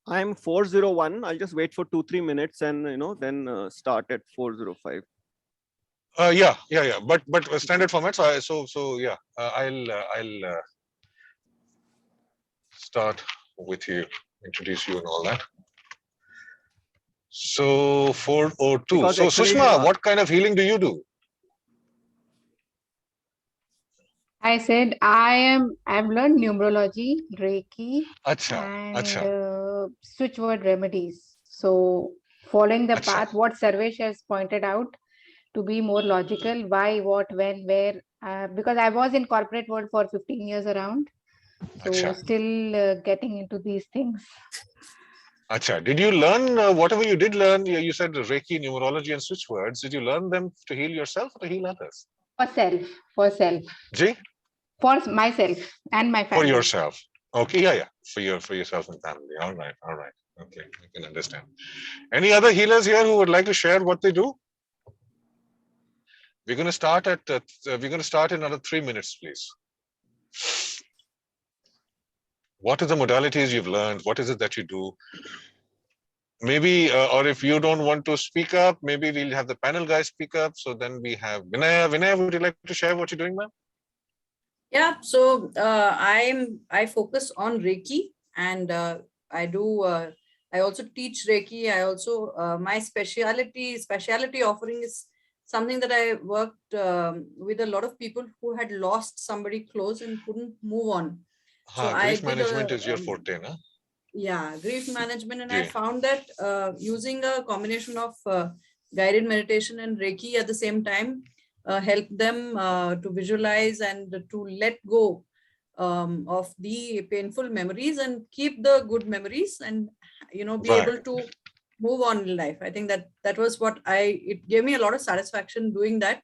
I'm 401. I'll just wait for 2-3 minutes and then start at 405. Yeah. But standard format. So yeah. I'll start with you, introduce you and all that. So 402. Because So actually, Sushma, what kind of healing do you do? I said I've learned numerology, Reiki, Acha. and switch word remedies. So following the path, what Sarvesh has pointed out, to be more logical, why, what, when, where, because I was in corporate world for 15 years around. So still getting into these things. Acha. Did you learn whatever you did learn? You said Reiki, numerology, and switch words. Did you learn them to heal yourself or to heal others? For self. Ji? For myself and my family. For yourself. Okay, yeah. For yourself and family. All right. Okay, I can understand. Any other healers here who would like to share what they do? We're going to start in another 3 minutes, please. What are the modalities you've learned? What is it that you do? Maybe, or if you don't want to speak up, maybe we'll have the panel guys speak up. So then we have Vinaya. Vinaya, would you like to share what you're doing, ma'am? Yeah, so I focus on Reiki, and I also teach Reiki. I also my specialty offering is something that I worked with a lot of people who had lost somebody close and couldn't move on. So grief management is your forte, no? Yeah, grief management, and I found that using a combination of guided meditation and Reiki at the same time help them to visualize and to let go of the painful memories and keep the good memories, and be able to move on in life. I think that was what it gave me a lot of satisfaction doing that.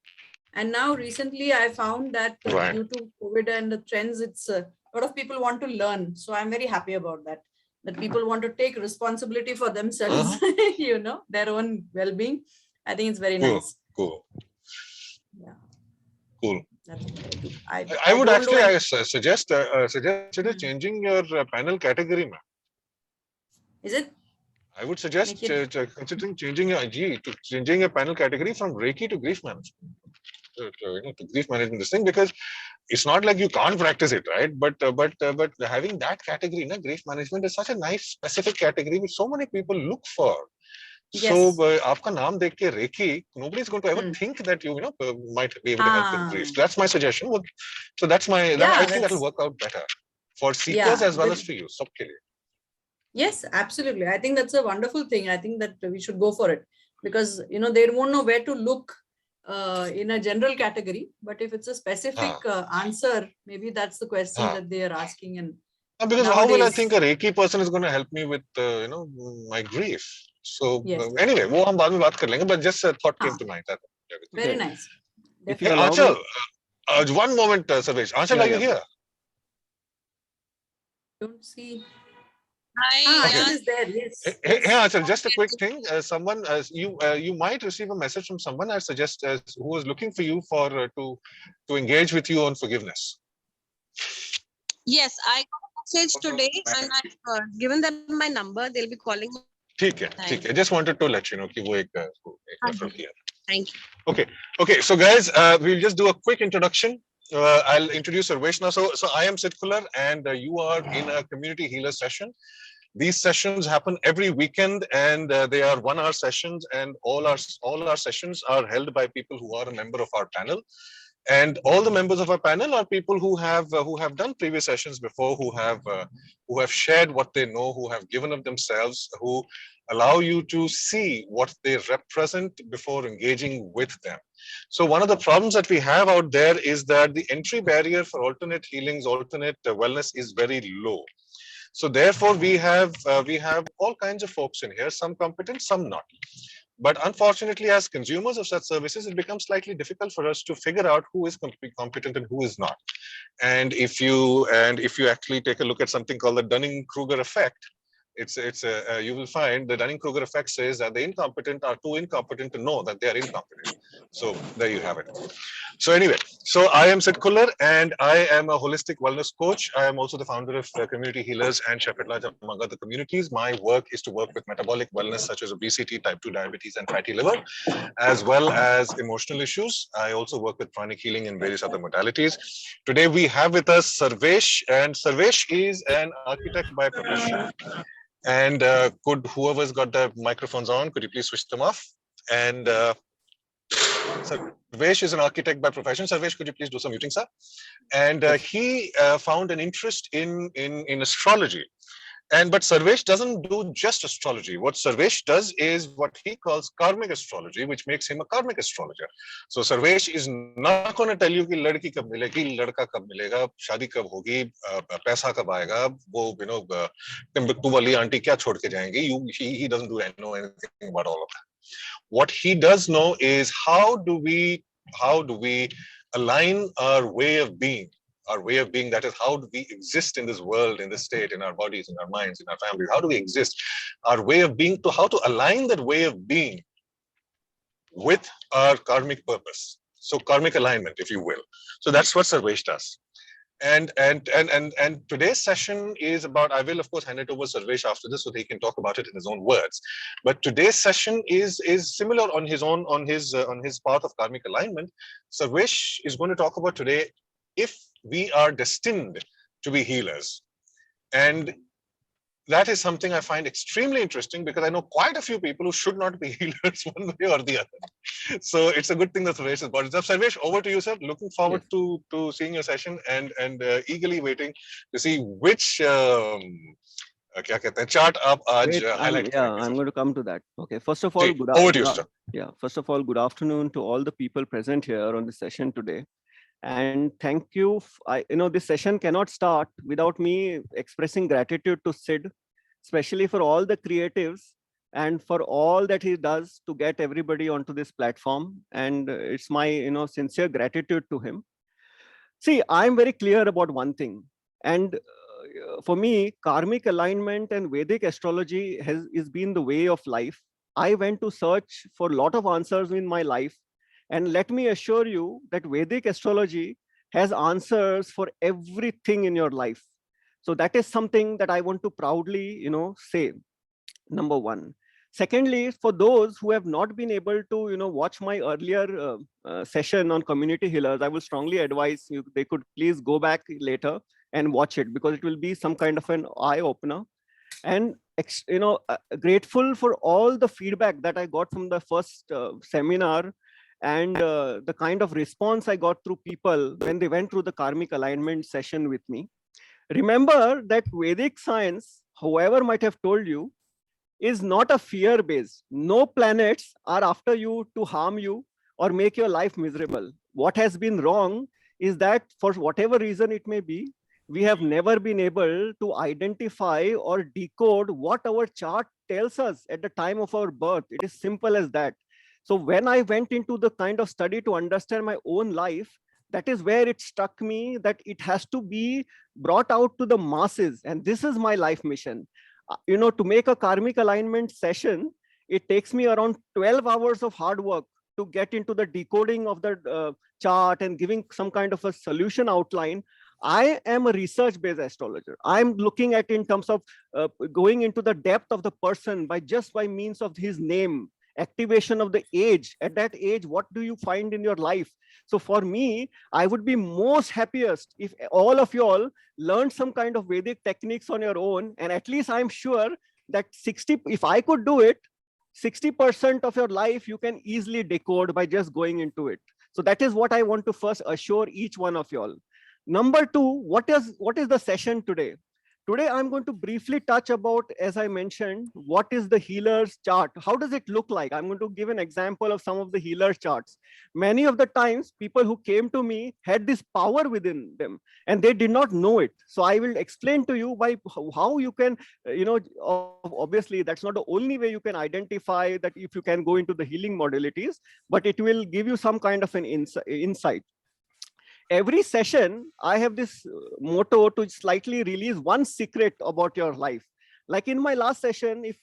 And now recently I found that due to COVID and the trends, it's a lot of people want to learn. So I'm very happy about that people want to take responsibility for themselves, their own well-being. I think it's very nice. Cool. Yeah. Cool. That's what I do. I would actually suggest changing your panel category, ma'am. Is it? I would suggest considering changing your panel category from Reiki to grief management. To grief management, this thing, because it's not like you can't practice it, right? But having that category, grief management is such a nice specific category which so many people look for. So, aapka naam dekh ke Reiki, nobody is going to ever think that you might be able to help with grief. So that's my suggestion. So that's my. I think that will work out better for seekers as well as for you. Sabke liye. Yes, absolutely. I think that's a wonderful thing. I think that we should go for it, because they won't know where to look in a general category, but if it's a specific answer, maybe that's the question that they are asking. And because how will I think a Reiki person is going to help me with my grief? So anyway, wo hum baad mein baat kar lenge, but just a thought came to mind. Very nice. Hey, Aanchal, one moment, Sarvesh. Aanchal, are you here? Don't see. Hi. Aanchal is there. Yes. Hey, Aanchal, just a quick thing. Someone, you might receive a message from someone. I suggest who is looking for you for to engage with you on forgiveness. Yes, I got a message today, and I've given them my number. They'll be calling me. ठीक है. Just wanted to let you know कि वो एक referral किया. Thank you. Okay. So guys, we'll just do a quick introduction. I'll introduce Sarvesh now. So I am Sitkular, and you are in a community healer session. These sessions happen every weekend, and they are 1-hour sessions, and all our sessions are held by people who are a member of our panel. And all the members of our panel are people who have done previous sessions before, who have shared what they know, who have given of themselves, who allow you to see what they represent before engaging with them. So one of the problems that we have out there is that the entry barrier for alternate healings, alternate wellness is very low. So therefore, we have all kinds of folks in here, some competent, some not. But unfortunately, as consumers of such services, it becomes slightly difficult for us to figure out who is competent and who is not. And if you actually take a look at something called the Dunning-Kruger effect, You will find the Dunning-Kruger effect says that the incompetent are too incompetent to know that they are incompetent. So there you have it. So anyway, so I am Sid Kullar and I am a holistic wellness coach. I am also the founder of Community Healers and Shepherd Lodge, among other communities. My work is to work with metabolic wellness such as obesity, type 2 diabetes and fatty liver, as well as emotional issues. I also work with pranic healing and various other modalities. Today we have with us Sarvesh, and Sarvesh is an architect by profession. And could whoever's got the microphones on, could you please switch them off? And Sarvesh is an architect by profession. Sarvesh, could you please do some muting, sir? And he found an interest in astrology. But Sarvesh doesn't do just astrology. What Sarvesh does is what he calls karmic astrology, which makes him a karmic astrologer. So Sarvesh is not going to tell you कि लड़की कब मिलेगी, लड़का कब मिलेगा, शादी कब होगी, पैसा कब आएगा, वो टिम्बकटू वाली आंटी क्या छोड़ के जाएंगी. He doesn't know anything about all of that. What he does know is how do we align our way of being. Our way of being, that is, how do we exist in this world, in this state, in our bodies, in our minds, in our families? How do we exist? Our way of being, how to align that way of being with our karmic purpose. So karmic alignment, if you will. So that's what Sarvesh does. And today's session is about, I will of course hand it over to Sarvesh after this so that he can talk about it in his own words. But today's session is similar on his path of karmic alignment. Sarvesh is going to talk about today if we are destined to be healers. And that is something I find extremely interesting because I know quite a few people who should not be healers one way or the other. So it's a good thing that Sarvesh has brought it up. Sarvesh, over to you, sir. Looking forward to seeing your session and eagerly waiting to see which chart आप आज highlight करेंगे. I'm going to come to that. Okay. First of all, First of all, good afternoon to all the people present here on the session today. And thank you. This session cannot start without me expressing gratitude to Sid, especially for all the creatives and for all that he does to get everybody onto this platform. And it's my, sincere gratitude to him. See, I'm very clear about one thing. And for me, karmic alignment and Vedic astrology has been the way of life. I went to search for a lot of answers in my life. And let me assure you that Vedic astrology has answers for everything in your life. So that is something that I want to proudly, say, number one. Secondly, for those who have not been able to, watch my earlier session on community healers, I will strongly advise you, they could please go back later and watch it because it will be some kind of an eye opener. And, grateful for all the feedback that I got from the first seminar and the kind of response I got through people when they went through the karmic alignment session with me. Remember that Vedic science, whoever might have told you, is not a fear-based. No planets are after you to harm you or make your life miserable. What has been wrong is that for whatever reason it may be, we have never been able to identify or decode what our chart tells us at the time of our birth. It is simple as that. So when I went into the kind of study to understand my own life, that is where it struck me that it has to be brought out to the masses. And this is my life mission. To make a karmic alignment session, it takes me around 12 hours of hard work to get into the decoding of the chart and giving some kind of a solution outline. I am a research-based astrologer. I'm looking at in terms of going into the depth of the person by means of his name, activation of the age. At that age, what do you find in your life? So for me, I would be most happiest if all of you all learned some kind of Vedic techniques on your own. And at least I'm sure that if I could do it, 60% of your life you can easily decode by just going into it. So that is what I want to first assure each one of you all. Number two, what is the session today? Today, I'm going to briefly touch about, as I mentioned, what is the healer's chart? How does it look like? I'm going to give an example of some of the healer's charts. Many of the times, people who came to me had this power within them, and they did not know it. So I will explain to you how you can, obviously, that's not the only way you can identify that if you can go into the healing modalities, but it will give you some kind of an insight. Every session, I have this motto to slightly release one secret about your life. Like in my last session, if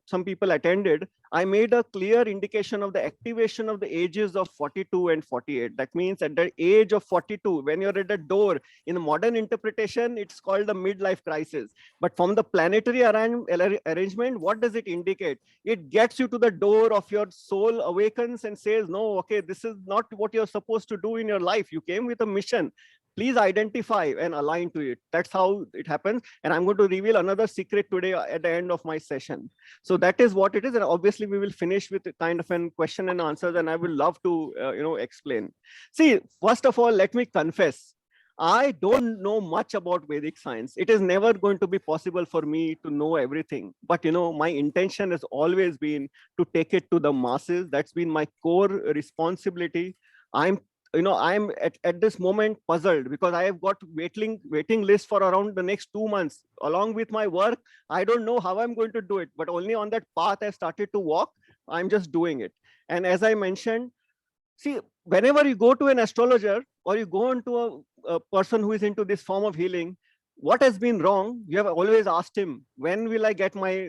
some people attended, I made a clear indication of the activation of the ages of 42 and 48. That means at the age of 42, when you're at the door, in modern interpretation, it's called the midlife crisis. But from the planetary arrangement, what does it indicate? It gets you to the door of your soul, awakens and says, no, okay, this is not what you're supposed to do in your life. You came with a mission. Please identify and align to it. That's how it happens. And I'm going to reveal another secret today at the end of my session. So that is what it is. And obviously we will finish with a kind of a question and answers, and I will love to, explain. See, first of all, let me confess, I don't know much about Vedic science. It is never going to be possible for me to know everything. But, my intention has always been to take it to the masses. That's been my core responsibility. I'm at this moment puzzled because I have got waiting list for around the next 2 months. Along with my work, I don't know how I'm going to do it, but only on that path I started to walk. I'm just doing it. And as I mentioned, see, whenever you go to an astrologer or you go into a person who is into this form of healing, what has been wrong? You have always asked him, when will I get my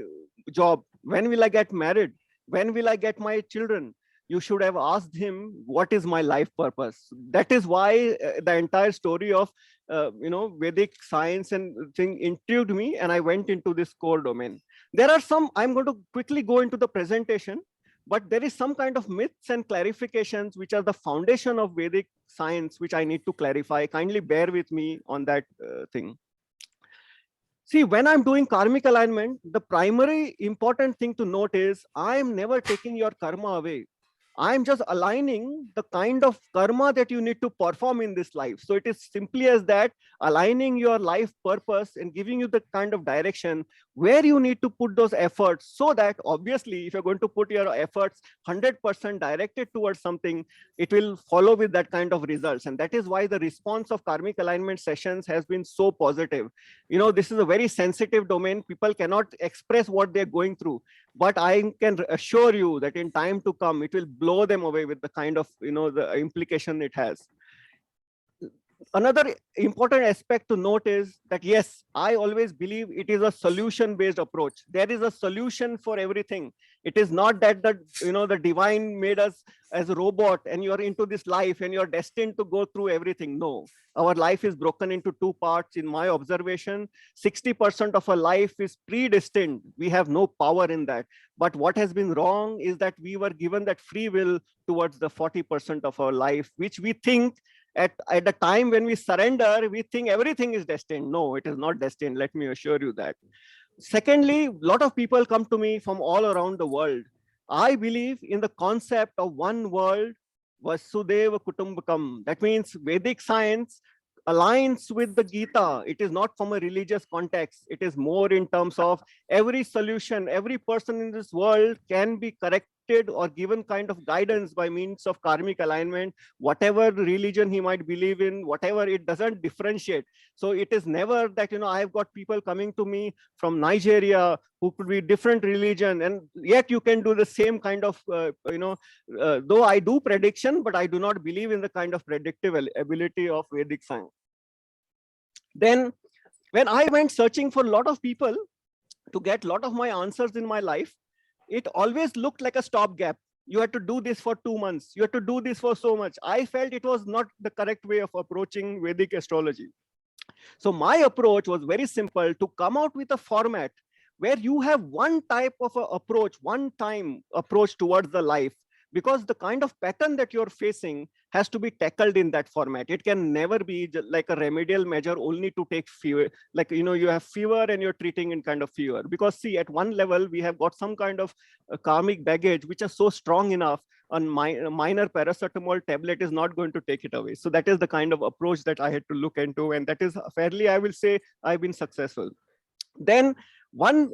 job? When will I get married? When will I get my children? You should have asked him, what is my life purpose? That is why the entire story of Vedic science and thing intrigued me, and I went into this core domain. There are some, I'm going to quickly go into the presentation, but there is some kind of myths and clarifications which are the foundation of Vedic science, which I need to clarify. Kindly bear with me on that thing. See, when I'm doing karmic alignment, the primary important thing to note is I am never taking your karma away. I'm just aligning the kind of karma that you need to perform in this life. So it is simply as that, aligning your life purpose and giving you the kind of direction where you need to put those efforts, so that obviously if you're going to put your efforts 100% directed towards something, it will follow with that kind of results. And that is why the response of karmic alignment sessions has been so positive. This is a very sensitive domain. People cannot express what they're going through. But I can assure you that in time to come, it will blow them away with the kind of, the implication it has. Another important aspect to note is that, yes, I always believe it is a solution-based approach. There is a solution for everything. It is not that the divine made us as a robot and you're into this life and you're destined to go through everything. No, our life is broken into two parts. In my observation, 60% of our life is predestined. We have no power in that. But what has been wrong is that we were given that free will towards the 40% of our life, which we think at the time when we surrender, we think everything is destined. No, it is not destined. Let me assure you that. Secondly, a lot of people come to me from all around the world. I believe in the concept of one world, Vasudeva Kutumbakam. That means Vedic science aligns with the Gita. It is not from a religious context. It is more in terms of every solution, every person in this world can be corrected or given kind of guidance by means of karmic alignment, whatever religion he might believe in, whatever, it doesn't differentiate. So it is never that, I've got people coming to me from Nigeria who could be different religion, and yet you can do the same kind of, though I do prediction, but I do not believe in the kind of predictive ability of Vedic science. Then when I went searching for a lot of people to get a lot of my answers in my life, it always looked like a stopgap. You had to do this for 2 months. You had to do this for so much. I felt it was not the correct way of approaching Vedic astrology. So my approach was very simple, to come out with a format where you have one type of approach, one time approach towards the life, because the kind of pattern that you're facing has to be tackled in that format. It can never be like a remedial measure only to take fever. Like, you have fever and you're treating in kind of fever. Because see, at one level, we have got some kind of karmic baggage, which is so strong enough, a minor paracetamol tablet is not going to take it away. So that is the kind of approach that I had to look into. And that is fairly, I will say, I've been successful. Then one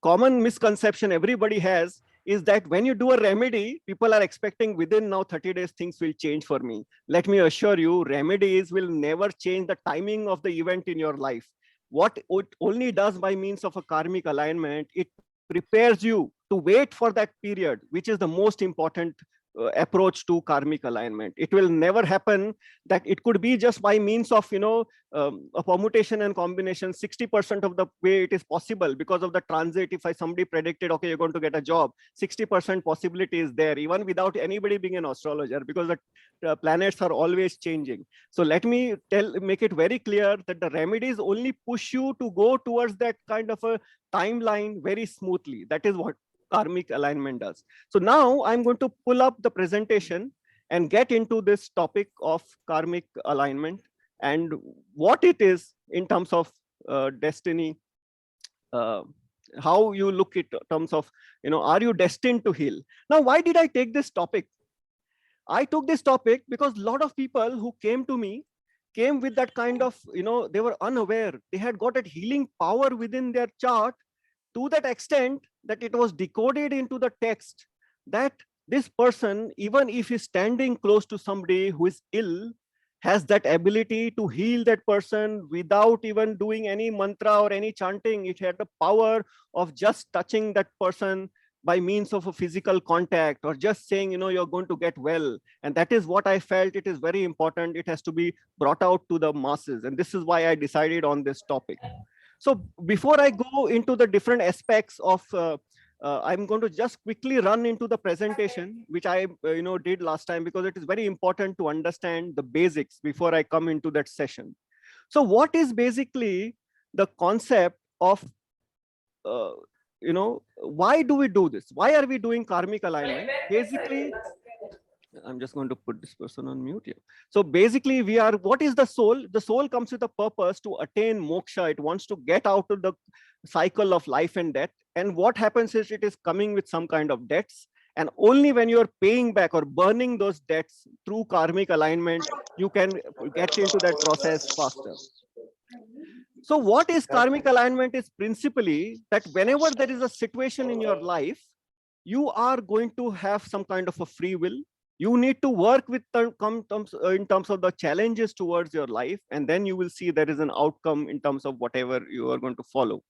common misconception everybody has is that when you do a remedy, people are expecting within now 30 days, things will change for me. Let me assure you, remedies will never change the timing of the event in your life. What it only does by means of a karmic alignment, it prepares you to wait for that period, which is the most important approach to karmic alignment. It will never happen that it could be just by means of, a permutation and combination. 60% of the way it is possible because of the transit. If somebody predicted, okay, you're going to get a job, 60% possibility is there, even without anybody being an astrologer, because the planets are always changing. So let me make it very clear that the remedies only push you to go towards that kind of a timeline very smoothly. That is what karmic alignment does. So now I'm going to pull up the presentation and get into this topic of karmic alignment and what it is in terms of destiny, how you look at terms of, are you destined to heal? Now, why did I take this topic? I took this topic because a lot of people who came to me came with that kind of, they were unaware. They had got a healing power within their chart to that extent that it was decoded into the text that this person, even if he's standing close to somebody who is ill, has that ability to heal that person without even doing any mantra or any chanting. It had the power of just touching that person by means of a physical contact or just saying, you're going to get well. And that is what I felt. It is very important. It has to be brought out to the masses. And this is why I decided on this topic. So before I go into the different aspects of, I'm going to just quickly run into the presentation, which I did last time, because it is very important to understand the basics before I come into that session. So what is basically the concept of, why do we do this? Why are we doing karmic alignment? Basically, I'm just going to put this person on mute here. So basically what is the soul? The soul comes with a purpose to attain moksha. It wants to get out of the cycle of life and death. And what happens is it is coming with some kind of debts. And only when you're paying back or burning those debts through karmic alignment, you can get into that process faster. So what is karmic alignment is principally that whenever there is a situation in your life, you are going to have some kind of a free will. You need to work with in terms of the challenges towards your life, and then you will see there is an outcome in terms of whatever you are going to follow.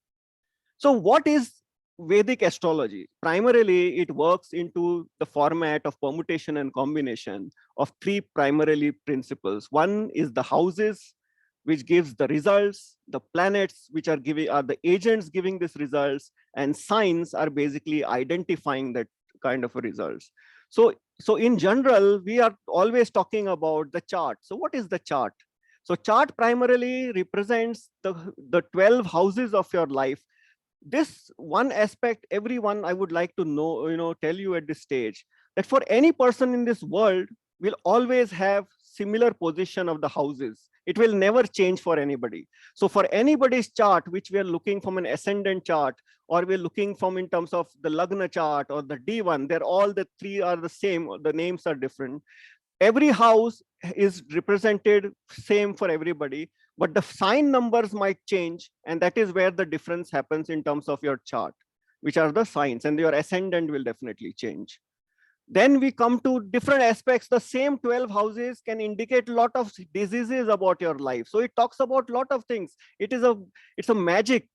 So what is Vedic astrology? Primarily, it works into the format of permutation and combination of three primarily principles. One is the houses, which gives the results, the planets, which are the agents giving these results, and signs are basically identifying that kind of a results. So in general, we are always talking about the chart. So what is the chart? So chart primarily represents the 12 houses of your life. This one aspect, everyone, I would like to know, tell you at this stage, that for any person in this world will always have similar position of the houses. It will never change for anybody. So for anybody's chart, which we are looking from an ascendant chart, or we're looking from in terms of the Lagna chart or the D1, they're all the three are the same, the names are different. Every house is represented same for everybody, but the sign numbers might change. And that is where the difference happens in terms of your chart, which are the signs, and your ascendant will definitely change. Then we come to different aspects. The same 12 houses can indicate a lot of diseases about your life. So it talks about a lot of things. It's a magic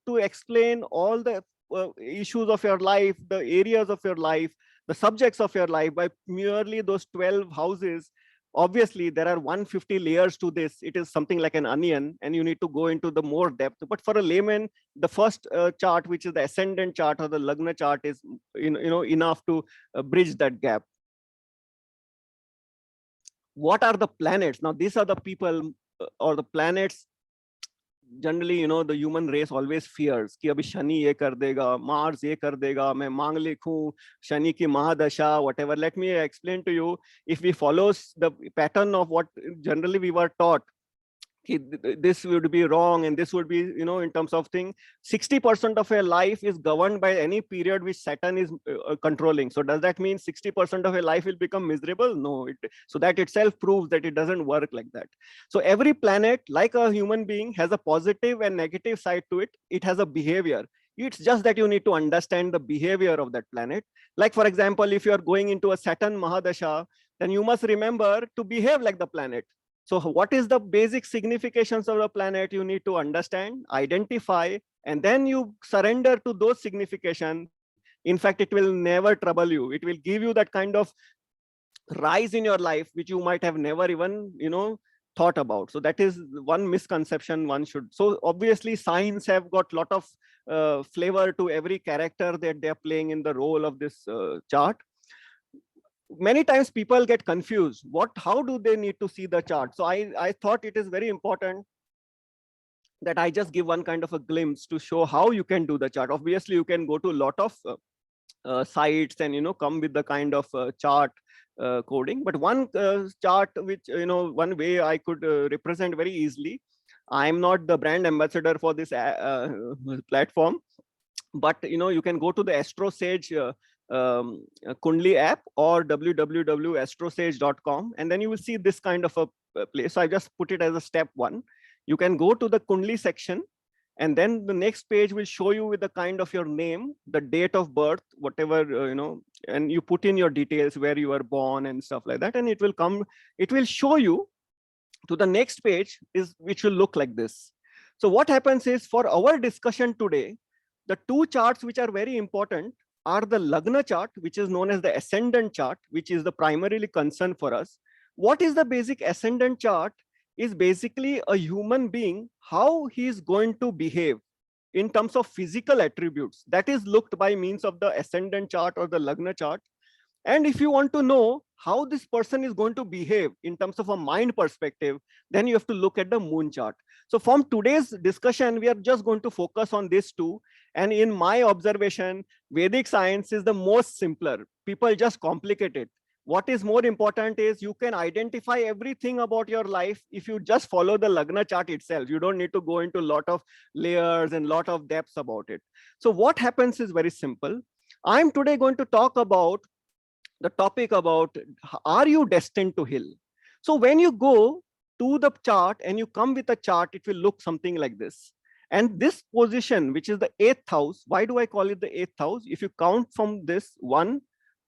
to explain all the issues of your life, the areas of your life, the subjects of your life by merely those 12 houses. Obviously, there are 150 layers to this. It is something like an onion, and you need to go into the more depth. But for a layman, the first chart, which is the ascendant chart or the Lagna chart, is enough to bridge that gap. What are the planets? Now, these are the people or the planets. Generally, the human race always fears कि अभी शनि ये कर देगा, Mars ये कर देगा, मैं मांगलिक हूँ, शनि की महादशा, whatever. Let me explain to you. If we follow the pattern of what generally we were taught, this would be wrong and this would be, in terms of thing, 60% of your life is governed by any period which Saturn is controlling. So does that mean 60% of your life will become miserable? No. So that itself proves that it doesn't work like that. So every planet, like a human being, has a positive and negative side to it. It has a behavior. It's just that you need to understand the behavior of that planet. Like, for example, if you're going into a Saturn Mahadasha, then you must remember to behave like the planet. So what is the basic significations of the planet? You need to understand, identify, and then you surrender to those significations. In fact, it will never trouble you. It will give you that kind of rise in your life, which you might have never even, thought about. So that is one misconception one should. So obviously signs have got lot of flavor to every character that they're playing in the role of this chart. Many times people get confused. How do they need to see the chart? So I thought it is very important that I just give one kind of a glimpse to show how you can do the chart. Obviously, you can go to a lot of sites and come with the kind of chart coding. But one chart which one way I could represent very easily. I'm not the brand ambassador for this platform, but you can go to the AstroSage Kundli app or www.astrosage.com, and then you will see this kind of a place. So I just put it as a step one. You can go to the Kundli section, and then the next page will show you with the kind of your name, the date of birth, whatever, and you put in your details where you were born and stuff like that. And it will show you to the next page, which will look like this. So what happens is, for our discussion today, the two charts which are very important are the Lagna chart, which is known as the Ascendant chart, which is the primarily concern for us. What is the basic Ascendant chart? Is basically a human being, how he is going to behave in terms of physical attributes. That is looked by means of the Ascendant chart or the Lagna chart. And if you want to know how this person is going to behave in terms of a mind perspective, then you have to look at the moon chart. So from today's discussion, we are just going to focus on these two. And in my observation, Vedic science is the most simpler. People just complicate it. What is more important is you can identify everything about your life if you just follow the Lagna chart itself. You don't need to go into a lot of layers and lot of depths about it. So what happens is very simple. I'm today going to talk about the topic about, are you destined to heal? So when you go to the chart and you come with a chart, it will look something like this. And this position, which is the 8th house, why do I call it the 8th house? If you count from this 1,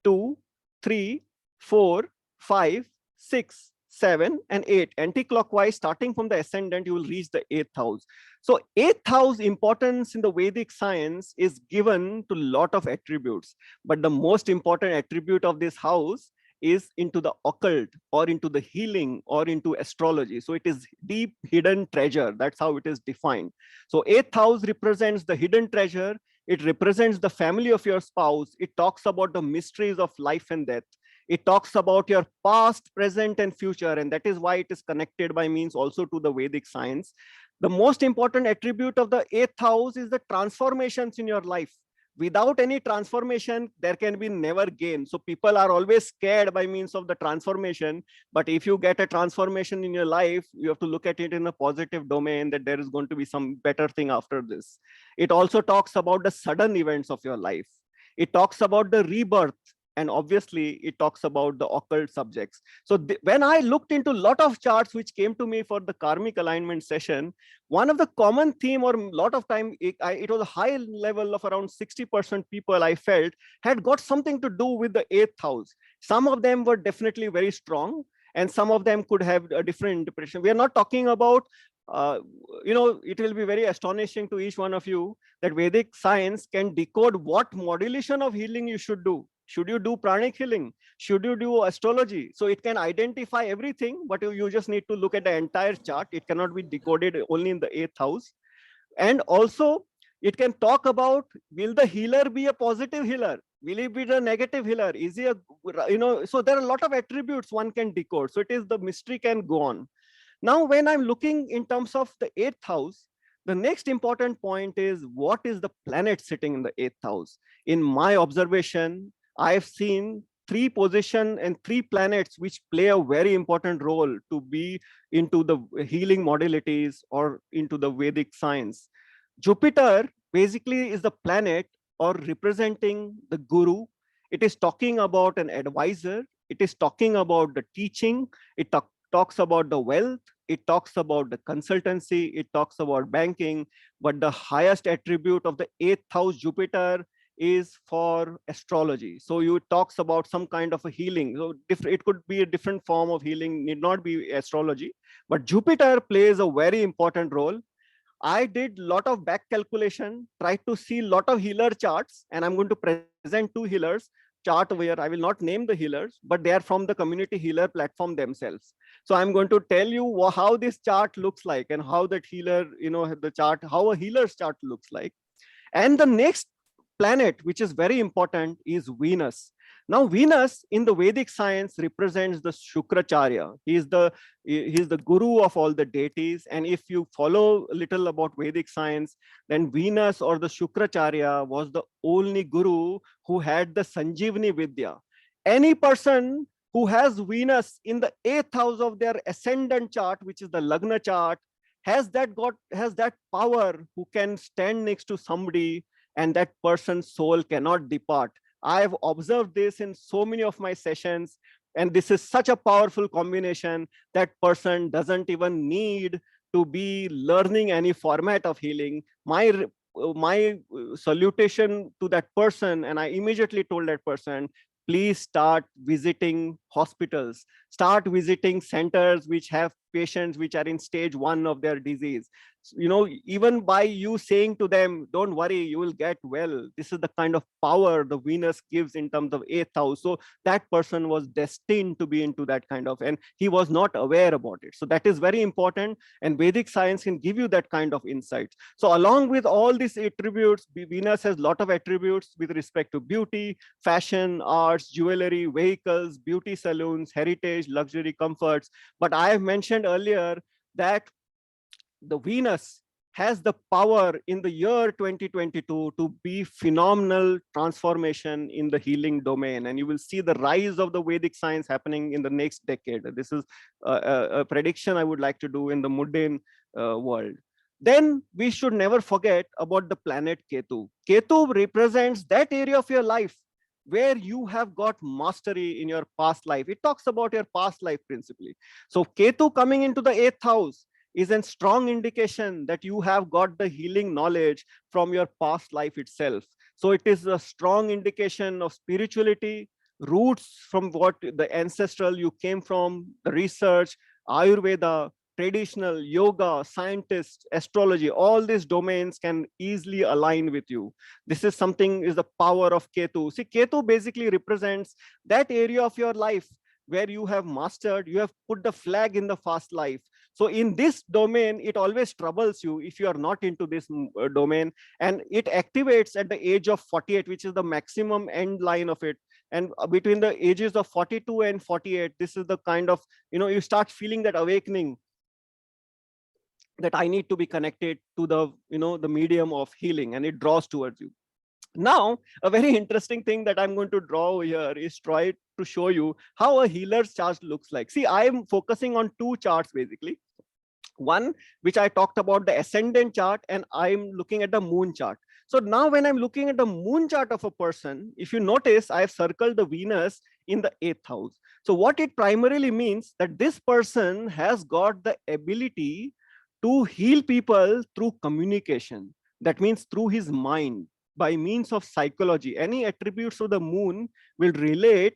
2, 3, 4, 5, 6, 7, and 8, anti-clockwise, starting from the ascendant, you will reach the 8th house. So 8th house importance in the Vedic science is given to a lot of attributes, but the most important attribute of this house is into the occult or into the healing or into astrology. So it is deep hidden treasure. That's how it is defined. So 8th house represents the hidden treasure. It represents the family of your spouse. It talks about the mysteries of life and death. It talks about your past, present, and future. And that is why it is connected by means also to the Vedic science. The most important attribute of the 8th house is the transformations in your life. Without any transformation, there can be never gain. So people are always scared by means of the transformation. But if you get a transformation in your life, you have to look at it in a positive domain, that there is going to be some better thing after this. It also talks about the sudden events of your life. It talks about the rebirth. And obviously, it talks about the occult subjects. So when I looked into a lot of charts which came to me for the Karmic Alignment session, one of the common theme, or a lot of time, it was a high level of around 60% people I felt had got something to do with the 8th house. Some of them were definitely very strong, and some of them could have a different interpretation. We are not talking about it will be very astonishing to each one of you that Vedic science can decode what modulation of healing you should do. Should you do pranic healing? Should you do astrology? So it can identify everything, but you just need to look at the entire chart. It cannot be decoded only in the 8th house. And also, it can talk about, will the healer be a positive healer? Will he be the negative healer? Is he so there are a lot of attributes one can decode. So it is, the mystery can go on. Now, when I'm looking in terms of the 8th house, the next important point is, what is the planet sitting in the 8th house? In my observation, I've seen 3 positions and 3 planets which play a very important role to be into the healing modalities or into the Vedic science. Jupiter basically is the planet or representing the guru. It is talking about an advisor. It is talking about the teaching. It talks about the wealth. It talks about the consultancy. It talks about banking. But the highest attribute of the 8th house Jupiter is for astrology. So it talks about some kind of a healing. So it could be a different form of healing, need not be astrology, but Jupiter plays a very important role. I did a lot of back calculation, tried to see a lot of healer charts, and I'm going to present 2 healers. chart where I will not name the healers, but they are from the community healer platform themselves. So I'm going to tell you how this chart looks like and how that healer, the chart, how a healer's chart looks like. And the next planet, which is very important, is Venus. Now, Venus in the Vedic science represents the Shukracharya. He is the guru of all the deities. And if you follow a little about Vedic science, then Venus or the Shukracharya was the only guru who had the Sanjeevani Vidya. Any person who has Venus in the 8th house of their ascendant chart, which is the Lagna chart, has that power, who can stand next to somebody and that person's soul cannot depart. I've observed this in so many of my sessions, and this is such a powerful combination that person doesn't even need to be learning any format of healing. My salutation to that person, and I immediately told that person, please start visiting hospitals, start visiting centers which have patients which are in stage 1 of their disease. Even by you saying to them, don't worry, you will get well. This is the kind of power the Venus gives in terms of 8th house. So that person was destined to be into that kind of, and he was not aware about it. So that is very important. And Vedic science can give you that kind of insight. So along with all these attributes, Venus has a lot of attributes with respect to beauty, fashion, arts, jewelry, vehicles, beauty salons, heritage, luxury, comforts. But I have mentioned earlier that the Venus has the power in the year 2022 to be phenomenal transformation in the healing domain. And you will see the rise of the Vedic science happening in the next decade. This is a prediction I would like to do in the mundane world. Then we should never forget about the planet Ketu. Ketu represents that area of your life where you have got mastery in your past life. It talks about your past life principally. So Ketu coming into the 8th house is a strong indication that you have got the healing knowledge from your past life itself. So it is a strong indication of spirituality, roots from what the ancestral you came from, the research, Ayurveda, traditional, yoga, scientists, astrology, all these domains can easily align with you. This is the power of Ketu. See, Ketu basically represents that area of your life where you have mastered, you have put the flag in the past life. So in this domain, it always troubles you if you are not into this domain, and it activates at the age of 48, which is the maximum end line of it. And between the ages of 42 and 48, this is the kind of, you start feeling that awakening that I need to be connected to the, the medium of healing, and it draws towards you. Now, a very interesting thing that I'm going to draw here is try to show you how a healer's chart looks like. See, I'm focusing on 2 charts basically. One, which I talked about, the ascendant chart, and I'm looking at the moon chart. So now when I'm looking at the moon chart of a person, if you notice, I've circled the Venus in the 8th house. So what it primarily means that this person has got the ability to heal people through communication. That means through his mind, by means of psychology. Any attributes of the moon will relate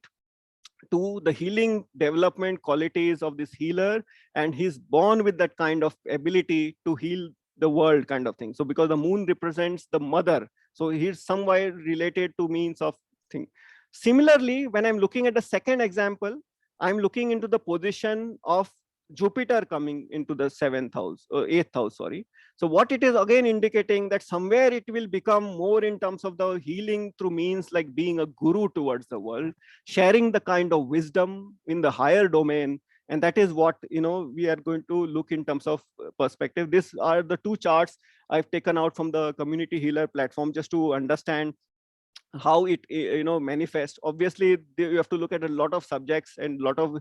to the healing development qualities of this healer, and he's born with that kind of ability to heal the world kind of thing. So because the moon represents the mother, so he's somewhere related to means of thing. Similarly, when I'm looking at the second example, I'm looking into the position of Jupiter coming into the 7th house, 8th house, sorry. So what it is again indicating that somewhere it will become more in terms of the healing through means like being a guru towards the world, sharing the kind of wisdom in the higher domain. And that is what, we are going to look in terms of perspective. These are the 2 charts I've taken out from the community healer platform just to understand how it manifests. Obviously you have to look at a lot of subjects and a lot of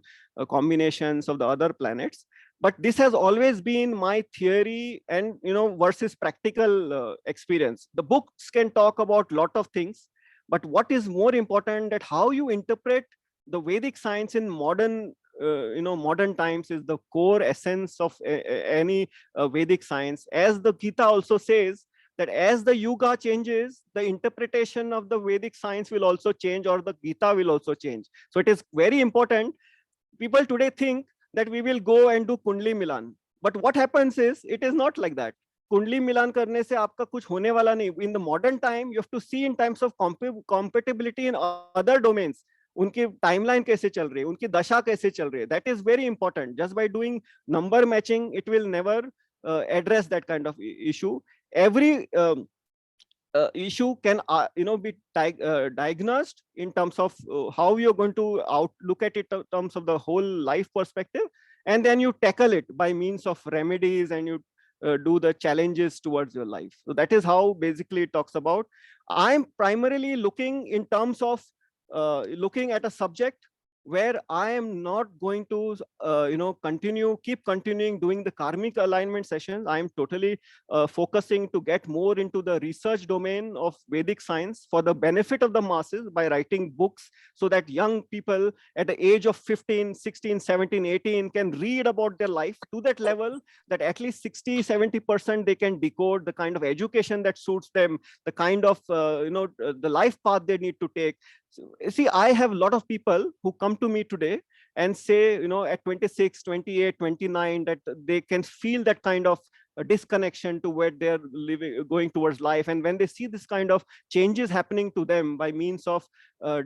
combinations of the other planets, but this has always been my theory and versus practical experience. The books can talk about a lot of things, but what is more important, that how you interpret the Vedic science in modern modern times is the core essence of any Vedic science. As the Gita also says, that as the yuga changes, the interpretation of the Vedic science will also change, or the Gita will also change. So it is very important. People today think that we will go and do Kundli Milan. But what happens is, it is not like that. कुंडली मिलान करने से आपका कुछ होने वाला नहीं. In the modern time, you have to see in terms of compatibility in other domains. उनकी timeline कैसे चल रही है, उनकी दशा कैसे चल रही है. That is very important. Just by doing number matching, it will never address that kind of issue. Every issue can be diagnosed in terms of how you're going to look at it in terms of the whole life perspective, and then you tackle it by means of remedies, and you do the challenges towards your life. So that is how basically it talks about. I'm primarily looking in terms of looking at a subject where I am not going to, keep continuing doing the karmic alignment sessions. I am totally focusing to get more into the research domain of Vedic science for the benefit of the masses by writing books, so that young people at the age of 15, 16, 17, 18 can read about their life to that level that at least 60, 70% they can decode the kind of education that suits them, the kind of, the life path they need to take. So, see, I have a lot of people who come to me today and say, at 26, 28, 29, that they can feel that kind of disconnection to where they're living, going towards life. And when they see this kind of changes happening to them by means of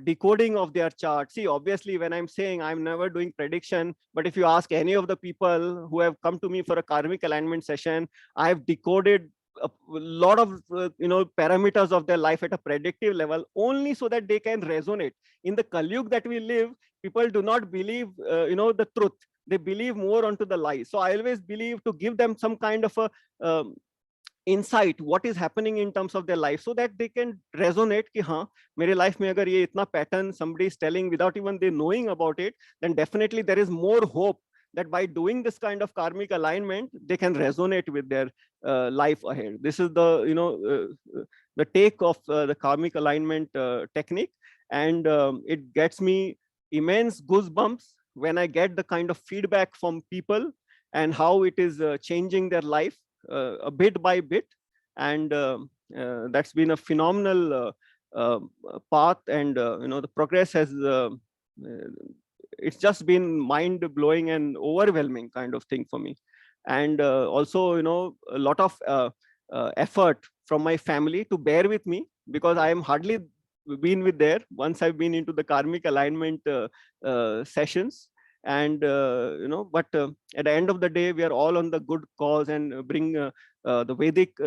decoding of their chart. See, obviously, when I'm saying I'm never doing prediction, but if you ask any of the people who have come to me for a karmic alignment session, I've decoded a lot of parameters of their life at a predictive level, only so that they can resonate. In the Kalyug that we live, people do not believe the truth. They believe more onto the lie. So I always believe to give them some kind of a insight what is happening in terms of their life, so that they can resonate ki haan, mere life mein agar ye itna pattern somebody is telling without even they knowing about it, then definitely there is more hope that by doing this kind of karmic alignment, they can resonate with their life ahead. This is the, the take of the karmic alignment technique. And it gets me immense goosebumps when I get the kind of feedback from people and how it is changing their life a bit by bit. And that's been a phenomenal path. And, the progress has, it's just been mind-blowing and overwhelming kind of thing for me. And also, a lot of effort from my family to bear with me, because I am hardly been with there once I've been into the karmic alignment sessions. And but at the end of the day, we are all on the good cause, and bring the Vedic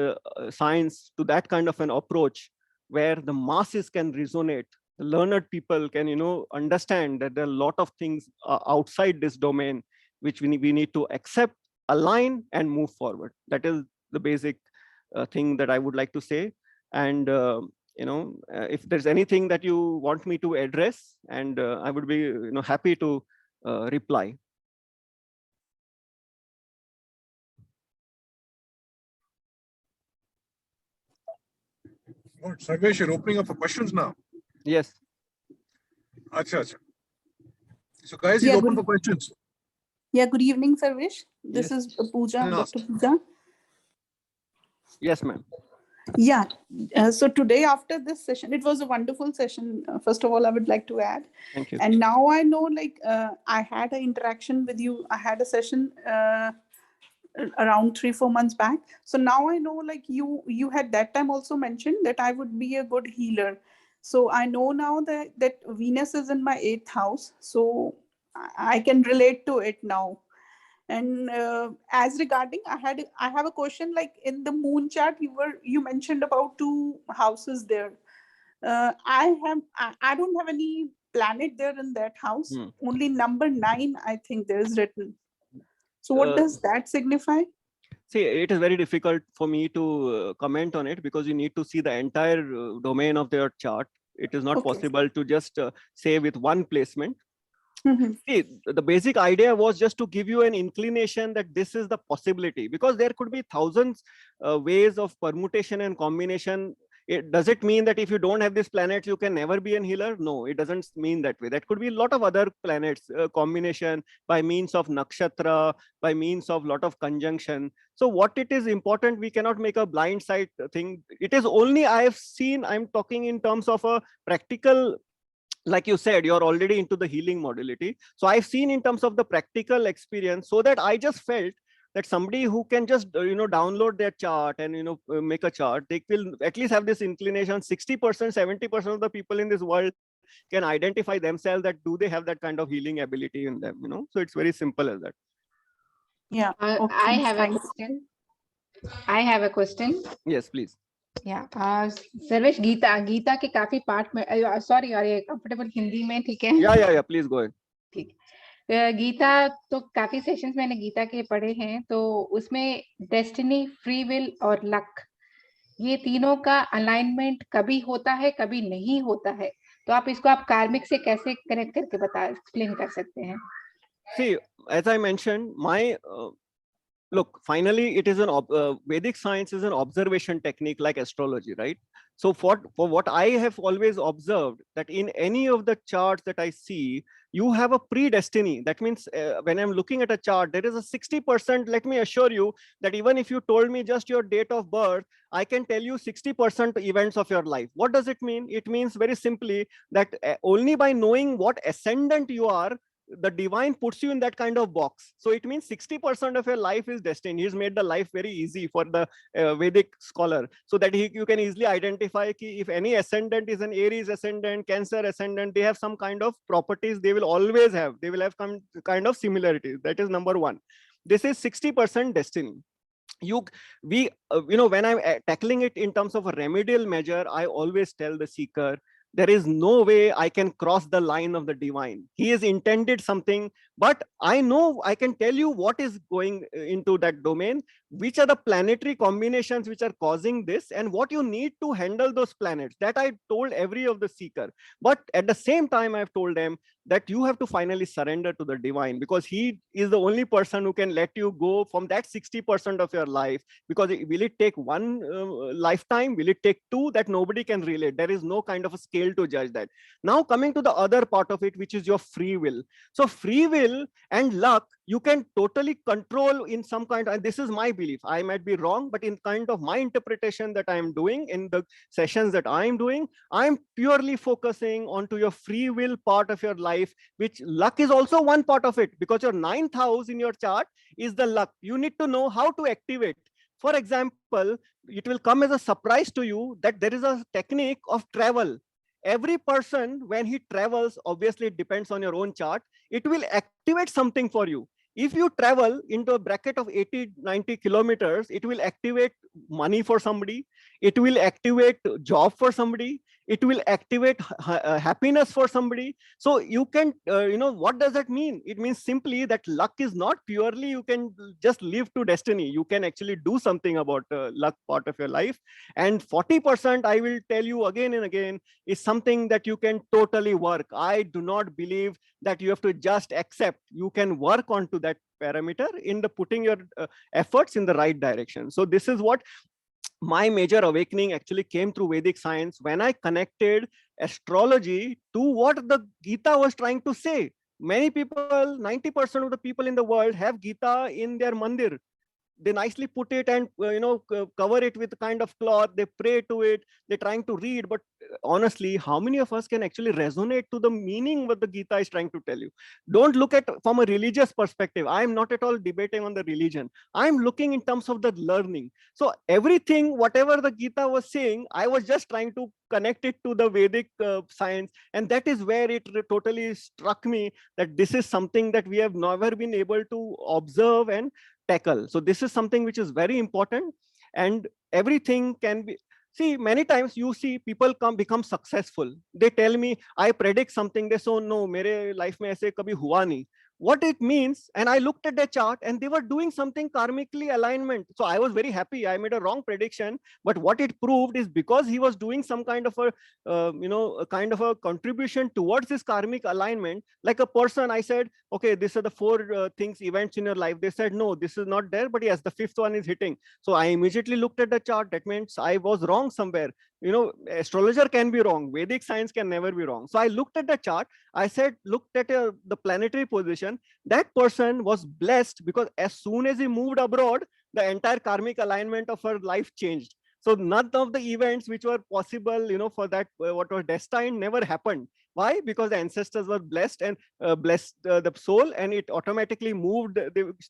science to that kind of an approach where the masses can resonate. The learned people can understand that there are a lot of things outside this domain which we need to accept, align, and move forward. That is the basic thing that I would like to say. And if there's anything that you want me to address, and I would be happy to reply. Sarvesh, you're opening up for questions now. Yes. Acha. So guys, he's open for questions. Yeah, good evening, Sarvesh. This is Pooja, Dr. Pooja. Yes, ma'am. Yeah, so today after this session, it was a wonderful session. First of all, I would like to add. Thank you. And now I know, like, I had an interaction with you. I had a session around 3-4 months back. So now I know, like, you had that time also mentioned that I would be a good healer. So I know now that Venus is in my 8th house. So I can relate to it now. And as regarding, I have a question, like in the moon chart, you mentioned about 2 houses there. I don't have any planet there in that house. Only number 9, I think there is written. So what does that signify? See, it is very difficult for me to comment on it, because you need to see the entire domain of their chart. It is not possible to just say with one placement. See, the basic idea was just to give you an inclination that this is the possibility, because there could be thousands ways of permutation and combination. Does it mean that if you don't have this planet, you can never be a healer? No, it doesn't mean that way. That could be a lot of other planets combination by means of nakshatra, by means of lot of conjunction. So what it is important, we cannot make a blind sight thing. It is only I'm talking in terms of a practical. Like you said, you're already into the healing modality. So I've seen in terms of the practical experience, so that I just felt that somebody who can just download their chart and make a chart, they will at least have this inclination. 60%, 70% of the people in this world can identify themselves that do they have that kind of healing ability in them. So it's very simple as that. Yeah. Okay. I have a question. Yes, please. Yeah. Sarvesh Gita के काफी part में, sorry, और ये comfortable Hindi में, ठीक है? Yeah, please go ahead. ठीक। गीता तो काफी सेशंस मैंने गीता के पढ़े हैं, तो उसमें डेस्टिनी, फ्री विल और लक, ये तीनों का अलाइनमेंट कभी होता है, कभी नहीं होता है। तो आप इसको कार्मिक से कैसे कनेक्ट करके एक्सप्लेन कर सकते हैं? See, as I mentioned, look, finally, it is Vedic science is an observation technique like astrology, right? So for what I have always observed, that in any of the charts that I see, you have a predestiny. That means when I'm looking at a chart, there is a 60%. Let me assure you that even if you told me just your date of birth, I can tell you 60% events of your life. What does it mean? It means very simply that only by knowing what ascendant you are, the divine puts you in that kind of box. So it means 60% of your life is destined. He's made the life very easy for the Vedic scholar, so that you can easily identify if any ascendant is an Aries ascendant, Cancer ascendant, they have some kind of properties they will always have. They will have some kind of similarities. That is number one. This is 60% destiny. When I'm tackling it in terms of a remedial measure, I always tell the seeker, there is no way I can cross the line of the divine. He has intended something, but I know I can tell you what is going into that domain, which are the planetary combinations which are causing this, and what you need to handle those planets. That I told every of the seeker. But at the same time, I've told them that you have to finally surrender to the divine, because he is the only person who can let you go from that 60% of your life. Because will it take one lifetime? Will it take two? That nobody can relate. There is no kind of a scale to judge that. Now coming to the other part of it, which is your free will. So free will and luck, you can totally control in some kind, and this is my belief. I might be wrong, but in kind of my interpretation that I am doing in the sessions that I am doing, I'm purely focusing onto your free will part of your life, which luck is also one part of it, because your 9th house in your chart is the luck. You need to know how to activate. For example, it will come as a surprise to you that there is a technique of travel. Every person, when he travels, obviously it depends on your own chart, it will activate something for you. If you travel into a bracket of 80, 90 kilometers, it will activate money for somebody. It will activate job for somebody. It will activate happiness for somebody. So you can, what does that mean? It means simply that luck is not purely you can just live to destiny. You can actually do something about luck part of your life. And 40%, I will tell you again and again, is something that you can totally work. I do not believe that you have to just accept. You can work onto that parameter in the putting your efforts in the right direction. So this is what my major awakening actually came through Vedic science, when I connected astrology to what the Gita was trying to say. Many people, 90% of the people in the world have Gita in their mandir. They nicely put it and cover it with kind of cloth. They pray to it. They're trying to read. But honestly, how many of us can actually resonate to the meaning what the Gita is trying to tell you? Don't look at from a religious perspective. I'm not at all debating on the religion. I'm looking in terms of the learning. So everything, whatever the Gita was saying, I was just trying to connect it to the Vedic science. And that is where it totally struck me that this is something that we have never been able to observe and tackle. So this is something which is very important, and everything can be, see, many times you see people become successful. They tell me, I predict something. They say, oh, no, mere life mein aise kabhi hua nahi. What it means, and I looked at their chart and they were doing something karmically alignment. So I was very happy. I made a wrong prediction, but what it proved is because he was doing some kind of a kind of a contribution towards this karmic alignment. Like a person, I said, okay, these are the 4 events in your life. They said, no, this is not there, but yes, the 5th one is hitting. So I immediately looked at the chart. That means I was wrong somewhere. Astrologer can be wrong. Vedic science can never be wrong. So I looked at the chart. I said, looked at the planetary position. That person was blessed because as soon as he moved abroad, the entire karmic alignment of her life changed. So none of the events which were possible, for that, what was destined, never happened. Why? Because the ancestors were blessed and blessed the soul, and it automatically moved.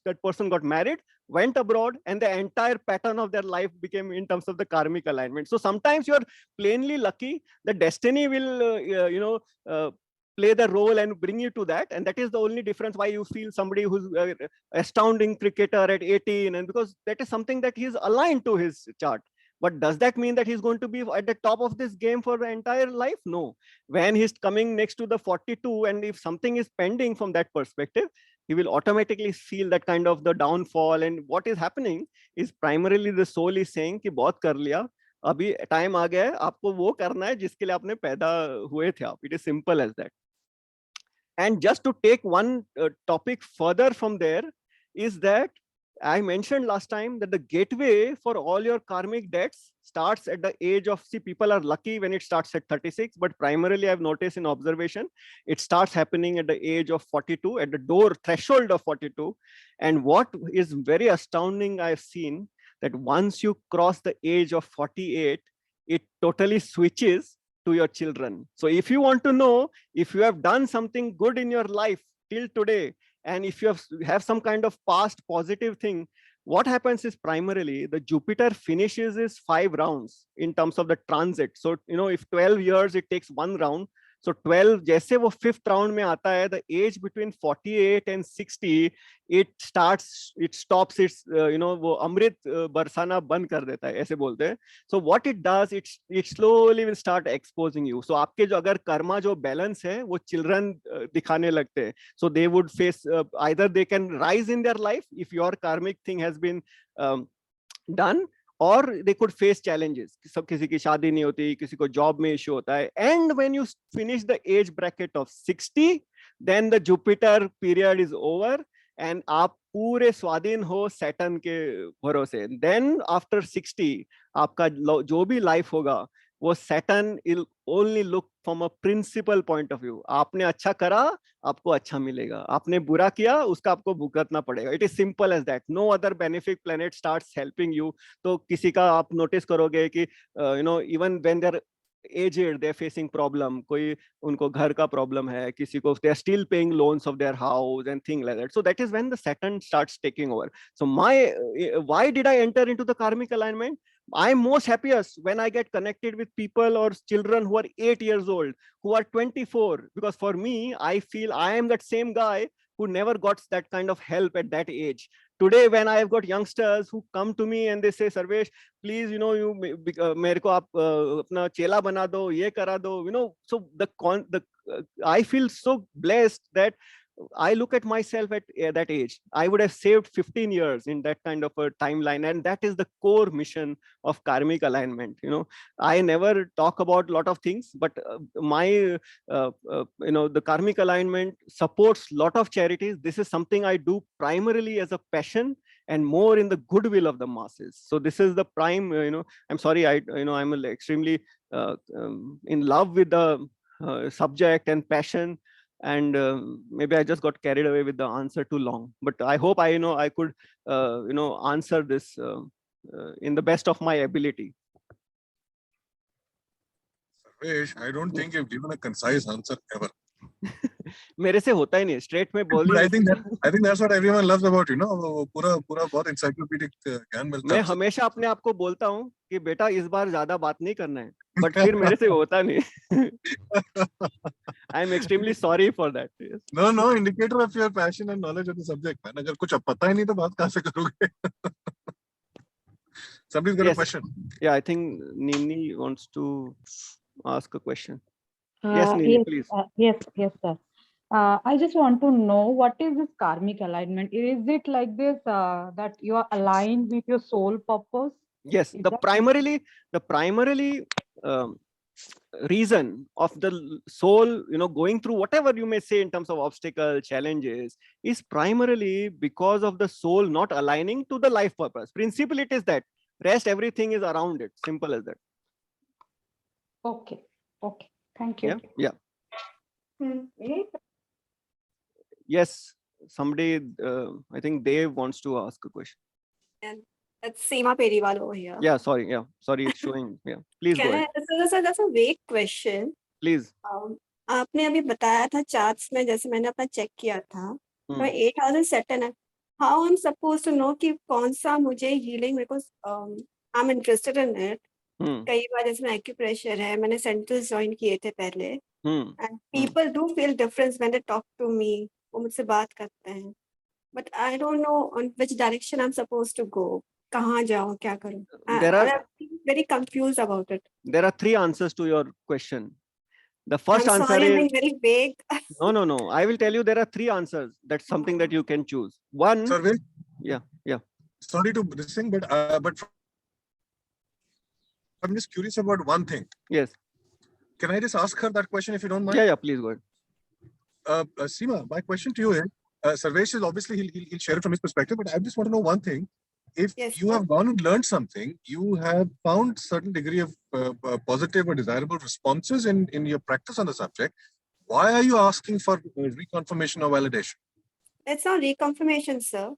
That person got married, went abroad, and the entire pattern of their life became in terms of the karmic alignment. So sometimes you're plainly lucky. The destiny will, play the role and bring you to that. And that is the only difference why you feel somebody who's astounding cricketer at 18, and because that is something that he's aligned to his chart. But does that mean that he's going to be at the top of this game for the entire life? No. When he's coming next to the 42, and if something is pending from that perspective, he will automatically feel that kind of the downfall. And what is happening is primarily the soul is saying कि बहुत कर लिया, अभी time आ गया है, आपको वो करना है जिसके लिए आपने पैदा हुए थे आप. It is simple as that. And just to take one topic further from there is that I mentioned last time that the gateway for all your karmic debts starts at the age of, see, people are lucky when it starts at 36, but primarily I've noticed in observation, it starts happening at the age of 42, at the door threshold of 42. And what is very astounding, I've seen that once you cross the age of 48, it totally switches to your children. So if you want to know if you have done something good in your life till today, and if you have some kind of past positive thing, what happens is primarily the Jupiter finishes his 5 rounds in terms of the transit. So, if 12 years, it takes 1 round. So 12, जैसे वो 5th round में आता है, the age between 48 and 60, it stops its, वो अमृत बरसाना बंद कर देता है, ऐसे बोलते हैं. So what it does, it slowly will start exposing you. So आपके जो अगर कर्मा जो balance है, वो children दिखाने लगते हैं. So they would face, either they can rise in their life if your karmic thing has been done, or they could face challenges. सब किसी की शादी नहीं होती, किसी को job में issue होता है. And when you finish the age bracket of 60, then the Jupiter period is over, and आप पूरे स्वाधीन हो Saturn के भरोसे. Then after 60, आपका जो भी life होगा, वो Saturn will only look from a principal point of view. आपने अच्छा करा, आपको अच्छा मिलेगा. आपने बुरा किया, उसका आपको भुगतना पड़ेगा. It is simple as that. No other benefic planet starts helping you. तो किसी का आप notice करोगे कि even when they're aged, they're facing problem. कोई उनको घर का problem है, किसी को they are still paying loans of their house and things like that. So that is when the Saturn starts taking over. So why did I enter into the karmic alignment? I'm most happiest when I get connected with people or children who are 8 years old, who are 24, because for me, I feel I am that same guy who never got that kind of help at that age. Today, when I have got youngsters who come to me and they say, Sarvesh, please, मेरे को आप अपना चेला बना दो, ये करा दो, so I feel so blessed that I look at myself at that age. I would have saved 15 years in that kind of a timeline. And that is the core mission of karmic alignment. I never talk about a lot of things, but the karmic alignment supports a lot of charities. This is something I do primarily as a passion and more in the goodwill of the masses. So this is the prime, I'm sorry, I'm extremely in love with the subject and passion. And maybe I just got carried away with the answer too long, but I hope I could answer this in the best of my ability. Sarvesh, I don't think you've given a concise answer ever. मेरे से होता ही नहीं, straight में बोल ही. I think that's what everyone loves about पूरा बहुत encyclopedic ज्ञान मिलता है. मैं हमेशा अपने आप को बोलता हूँ कि बेटा इस बार ज्यादा बात नहीं करना है, but फिर मेरे से होता नहीं. I'm extremely sorry for that. Yes. No, indicator of your passion and knowledge of the subject, man. अगर कुछ पता ही नहीं तो बात कहाँ से करोगे? Somebody's got a question. Yeah, I think Nini wants to ask a question. Yes, Nini, please. Yes, sir. I just want to know, what is this karmic alignment? Is it like this, that you are aligned with your soul purpose? Yes, the primarily reason of the soul, going through whatever you may say in terms of obstacle, challenges, is primarily because of the soul not aligning to the life purpose. Principally, it is that. Rest, everything is around it. Simple as that. Okay. Thank you. Yeah. Yes, somebody, I think Dave wants to ask a question. It's Seema Periwal over here. Yeah, sorry. Yeah, sorry, it's showing. Yeah, please go ahead. That's a vague question. Please. आपने अभी बताया था charts में, जैसे मैंने अपना check किया था, तो 8,000 सेटन है. How I'm supposed to know कि कौन सा मुझे healing, because I'm interested in it. कई बार जैसे मैं acupressure है, मैंने centers join किए थे पहले, and people do feel difference when they talk to me. वो मुझसे बात करते हैं, but I don't know on which direction I'm supposed to go. कहाँ जाऊँ, क्या करूँ? I'm very confused about it. There are 3 answers to your question. The first answer sorry, is I'm very vague. No. I will tell you there are 3 answers. That's something that you can choose. One. Sarvesh? Yeah. Sorry to this thing, but I'm just curious about one thing. Yes. Can I just ask her that question if you don't mind? Yeah, please go ahead. Seema, my question to you is, Sarvesh is obviously he'll share it from his perspective, but I just want to know one thing. If you have gone and learned something, you have found certain degree of positive or desirable responses in your practice on the subject, why are you asking for reconfirmation or validation? It's not reconfirmation, sir.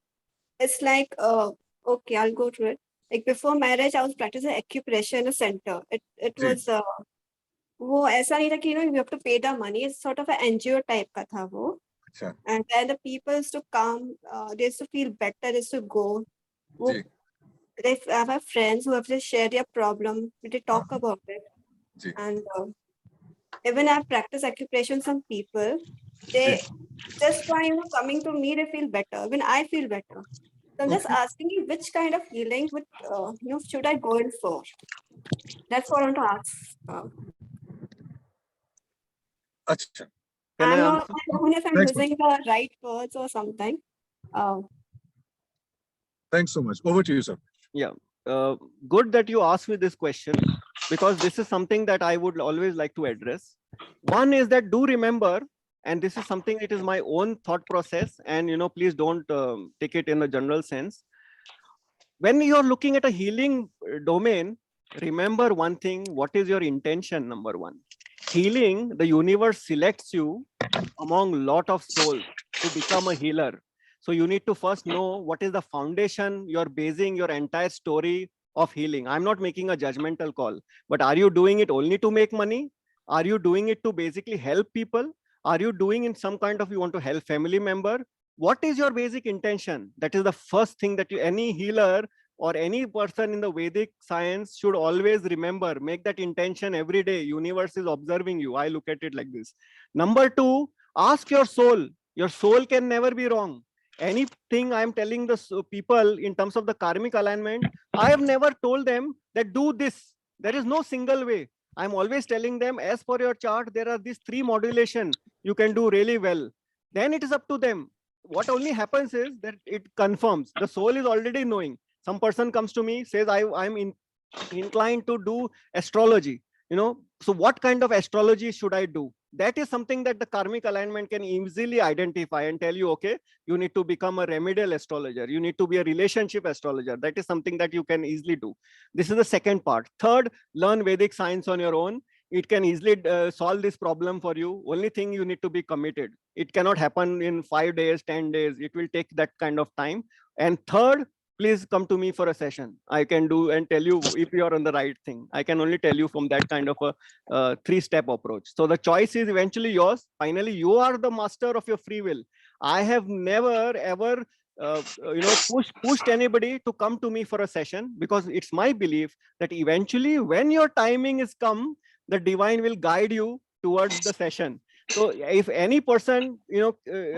It's like, okay, I'll go through it. Like before marriage, I was practicing acupressure in a center. It was, वो ऐसा नहीं था कि you have to pay the money. It's sort of an NGO type का था वो. And then the people used to come, they used to feel better, they used to go. They have friends who have just shared their problem, they talk about it. And even I practice acupressure on some people, they just by coming to me, they feel better. When I feel better. So I'm just asking you which kind of healing would should I go in for? That's what I want to ask. I'm not sure if I'm using the right words or something. Thanks so much. Over to you, sir. Yeah. Good that you asked me this question, because this is something that I would always like to address. One is that do remember, and this is something, it is my own thought process, and please don't take it in a general sense. When you're looking at a healing domain, remember one thing: what is your intention? Number one. Healing, the universe selects you among a lot of souls to become a healer. So you need to first know what is the foundation you're basing your entire story of healing. I'm not making a judgmental call, but are you doing it only to make money? Are you doing it to basically help people? Are you doing in some kind of, you want to help family member? What is your basic intention? That is the first thing that any healer or any person in the Vedic science should always remember. Make that intention every day. Universe is observing you. I look at it like this. Number 2, ask your soul. Your soul can never be wrong. Anything I'm telling the people in terms of the karmic alignment, I have never told them that do this. There is no single way. I'm always telling them, as per your chart, there are these 3 modulation you can do really well. Then it is up to them. What only happens is that it confirms. The soul is already knowing. Some person comes to me, says, I'm inclined to do astrology. So what kind of astrology should I do? That is something that the karmic alignment can easily identify and tell you, okay, you need to become a remedial astrologer. You need to be a relationship astrologer. That is something that you can easily do. This is the second part. Third, learn Vedic science on your own. It can easily solve this problem for you. Only thing, you need to be committed. It cannot happen in 5 days, 10 days. It will take that kind of time. And third, please come to me for a session. I can do and tell you if you are on the right thing. I can only tell you from that kind of a 3-step approach. So the choice is eventually yours. Finally, you are the master of your free will. I have never ever pushed anybody to come to me for a session, because it's my belief that eventually when your timing is come, the divine will guide you towards the session. So if any person,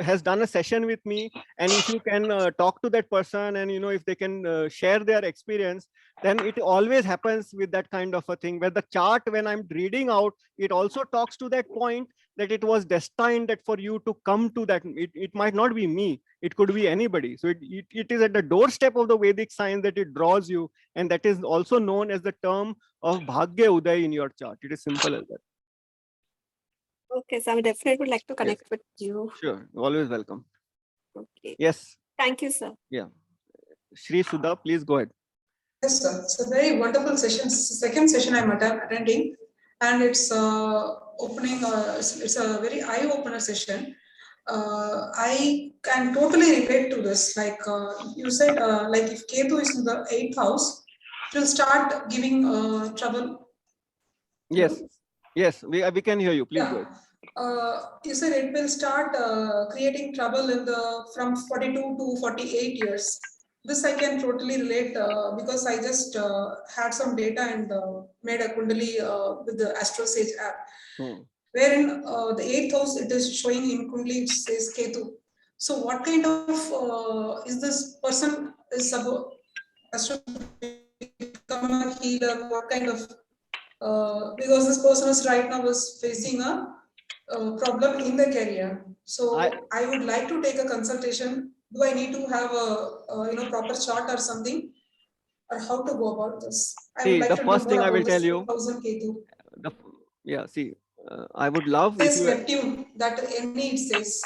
has done a session with me, and if you can talk to that person, and, if they can share their experience, then it always happens with that kind of a thing, where the chart, when I'm reading out, it also talks to that point that it was destined that for you to come to that. It might not be me. It could be anybody. So it is at the doorstep of the Vedic science that it draws you. And that is also known as the term of Bhagya Uday in your chart. It is simple as that. Okay, so I definitely would like to connect with you. Sure, always welcome. Okay. Yes. Thank you, sir. Yeah. Shri Sudha, please go ahead. Yes, sir. It's a very wonderful session. It's the second session I'm attending, and it's opening. It's a very eye-opener session. I can totally relate to this. Like you said, like if Ketu is in the 8th house, it will start giving trouble. Yes. Hello? Yes, we can hear you. Please go ahead. You said it will start creating trouble in the from 42 to 48 years. This I can totally relate because I just had some data and made a Kundali with the AstroSage app, wherein the 8th house it is showing in Kundali, it says Ketu. So what kind of is this person is about to become a healer? What kind of because this person is right now is facing a problem in the career. So I would like to take a consultation. Do I need to have a proper chart or something, or how to go about this? I would See, like the to know first more thing I will about tell this you. 2000 Ketu. See, I would love It if says you. Neptune, that any it says.